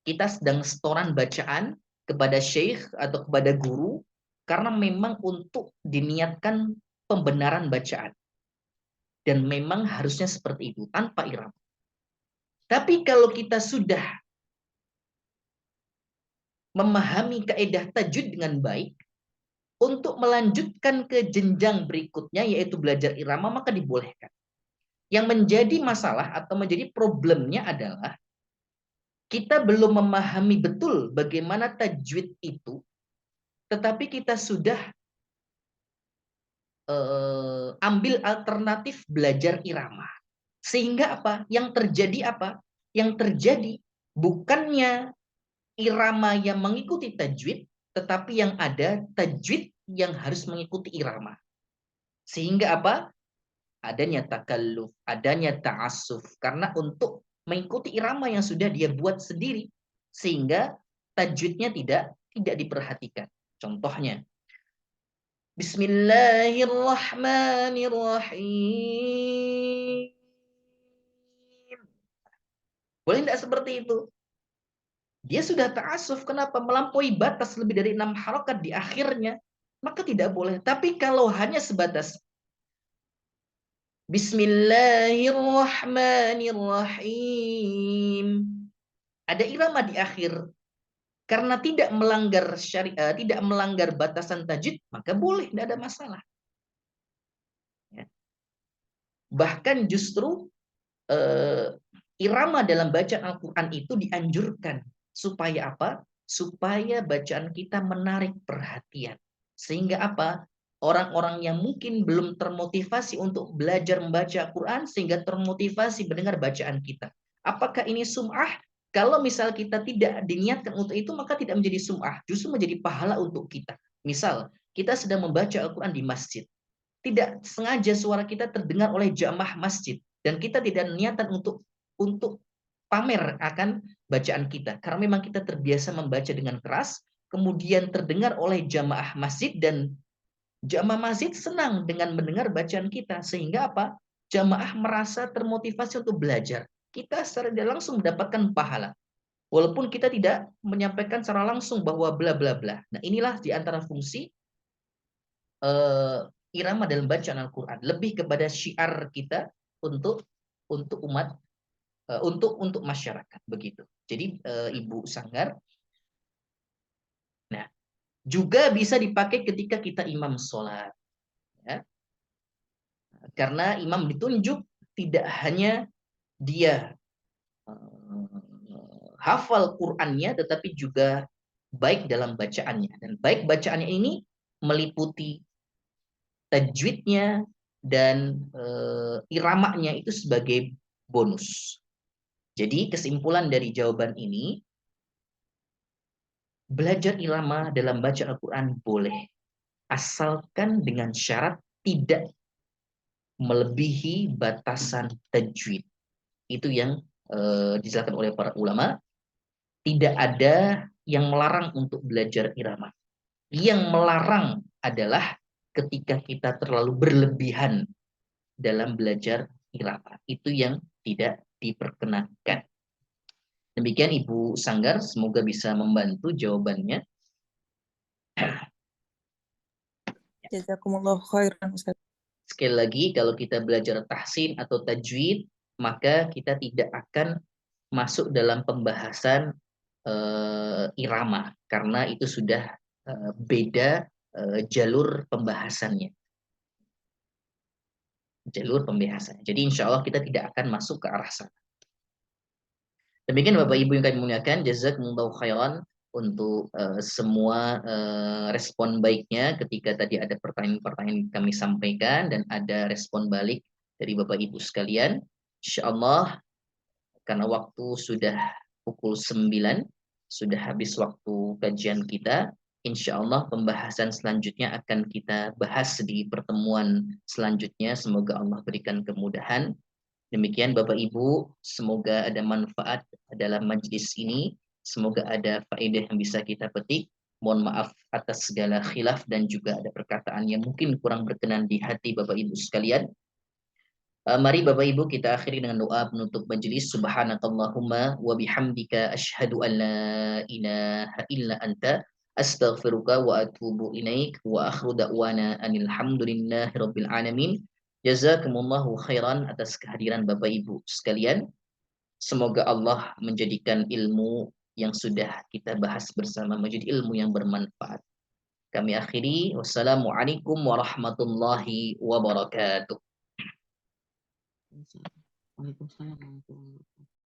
S1: Kita sedang setoran bacaan kepada syekh atau kepada guru, karena memang untuk diniatkan pembenaran bacaan. Dan memang harusnya seperti itu, tanpa irama. Tapi kalau kita sudah memahami kaidah tajwid dengan baik, untuk melanjutkan ke jenjang berikutnya, yaitu belajar irama, maka dibolehkan. Yang menjadi masalah atau menjadi problemnya adalah kita belum memahami betul bagaimana tajwid itu, tetapi kita sudah ambil alternatif belajar irama. Sehingga apa? Yang terjadi apa? Yang terjadi bukannya irama yang mengikuti tajwid, tetapi yang ada tajwid yang harus mengikuti irama. Sehingga apa? Adanya takalluf, adanya ta'assuf. Karena untuk mengikuti irama yang sudah dia buat sendiri, sehingga tajwidnya tidak diperhatikan. Contohnya, Bismillahirrahmanirrahim. Boleh tidak seperti itu? Dia sudah ta'assuf, kenapa? Melampaui batas lebih dari 6 harokat di akhirnya, maka tidak boleh. Tapi kalau hanya sebatas Bismillahirrahmanirrahim, ada irama di akhir, karena tidak melanggar syariat, tidak melanggar batasan tajwid, maka boleh, tidak ada masalah. Ya. Bahkan justru irama dalam bacaan Al-Quran itu dianjurkan. Supaya apa? Supaya bacaan kita menarik perhatian. Sehingga apa? Orang-orang yang mungkin belum termotivasi untuk belajar membaca Al-Quran, sehingga termotivasi mendengar bacaan kita. Apakah ini sum'ah? Kalau misal kita tidak diniatkan untuk itu, maka tidak menjadi sum'ah. Justru menjadi pahala untuk kita. Misal, kita sedang membaca Al-Quran di masjid. Tidak sengaja suara kita terdengar oleh jamaah masjid. Dan kita tidak niatan untuk pamer akan bacaan kita. Karena memang kita terbiasa membaca dengan keras, kemudian terdengar oleh jamaah masjid, dan jamaah masjid senang dengan mendengar bacaan kita. Sehingga apa? Jamaah merasa termotivasi untuk belajar. Kita secara tidak langsung mendapatkan pahala. Walaupun kita tidak menyampaikan secara langsung bahwa bla bla bla. Nah, inilah di antara fungsi irama dalam bacaan Al-Quran. Lebih kepada syiar kita untuk umat, untuk masyarakat, begitu. Jadi Ibu Sanggar, nah juga bisa dipakai ketika kita imam sholat, ya. Karena imam ditunjuk tidak hanya dia hafal Qur'annya, tetapi juga baik dalam bacaannya, dan baik bacaannya ini meliputi tajwidnya dan iramanya itu sebagai bonus. Jadi kesimpulan dari jawaban ini, belajar irama dalam baca Al-Quran boleh, asalkan dengan syarat tidak melebihi batasan tajwid. Itu yang dijelaskan oleh para ulama, tidak ada yang melarang untuk belajar irama. Yang melarang adalah ketika kita terlalu berlebihan dalam belajar irama. Itu yang tidak diperkenankan. Demikian Ibu Sanggar, semoga bisa membantu jawabannya.
S9: Jazakumullah khairan Ustaz.
S1: Sekali lagi, kalau kita belajar tahsin atau tajwid, maka kita tidak akan masuk dalam pembahasan irama, karena itu sudah beda jalur pembahasannya. Jalur pembahasannya. Jadi insya Allah kita tidak akan masuk ke arah sana. Demikian Bapak Ibu yang kami muliakan, jazakumullahu khairan untuk semua respon baiknya ketika tadi ada pertanyaan-pertanyaan kami sampaikan dan ada respon balik dari Bapak Ibu sekalian. Insya Allah karena waktu sudah pukul 9, sudah habis waktu kajian kita. Insya Allah pembahasan selanjutnya akan kita bahas di pertemuan selanjutnya. Semoga Allah berikan kemudahan. Demikian Bapak Ibu, semoga ada manfaat dalam majelis ini. Semoga ada faedah yang bisa kita petik. Mohon maaf atas segala khilaf dan juga ada perkataan yang mungkin kurang berkenan di hati Bapak Ibu sekalian. Mari Bapak Ibu kita akhiri dengan doa penutup majelis. Subhanakallahumma wa bihamdika asyhadu an la ilaha illa anta astaghfiruka wa atubu ilaik wa akhiru da'wana anil hamdulillahi rabbil alamin. Jazakumullahu khairan atas kehadiran Bapak Ibu sekalian. Semoga Allah menjadikan ilmu yang sudah kita bahas bersama menjadi ilmu yang bermanfaat. Kami akhiri. Wassalamualaikum warahmatullahi wabarakatuh.
S10: Waalaikumsalam warahmatullahi wabarakatuh.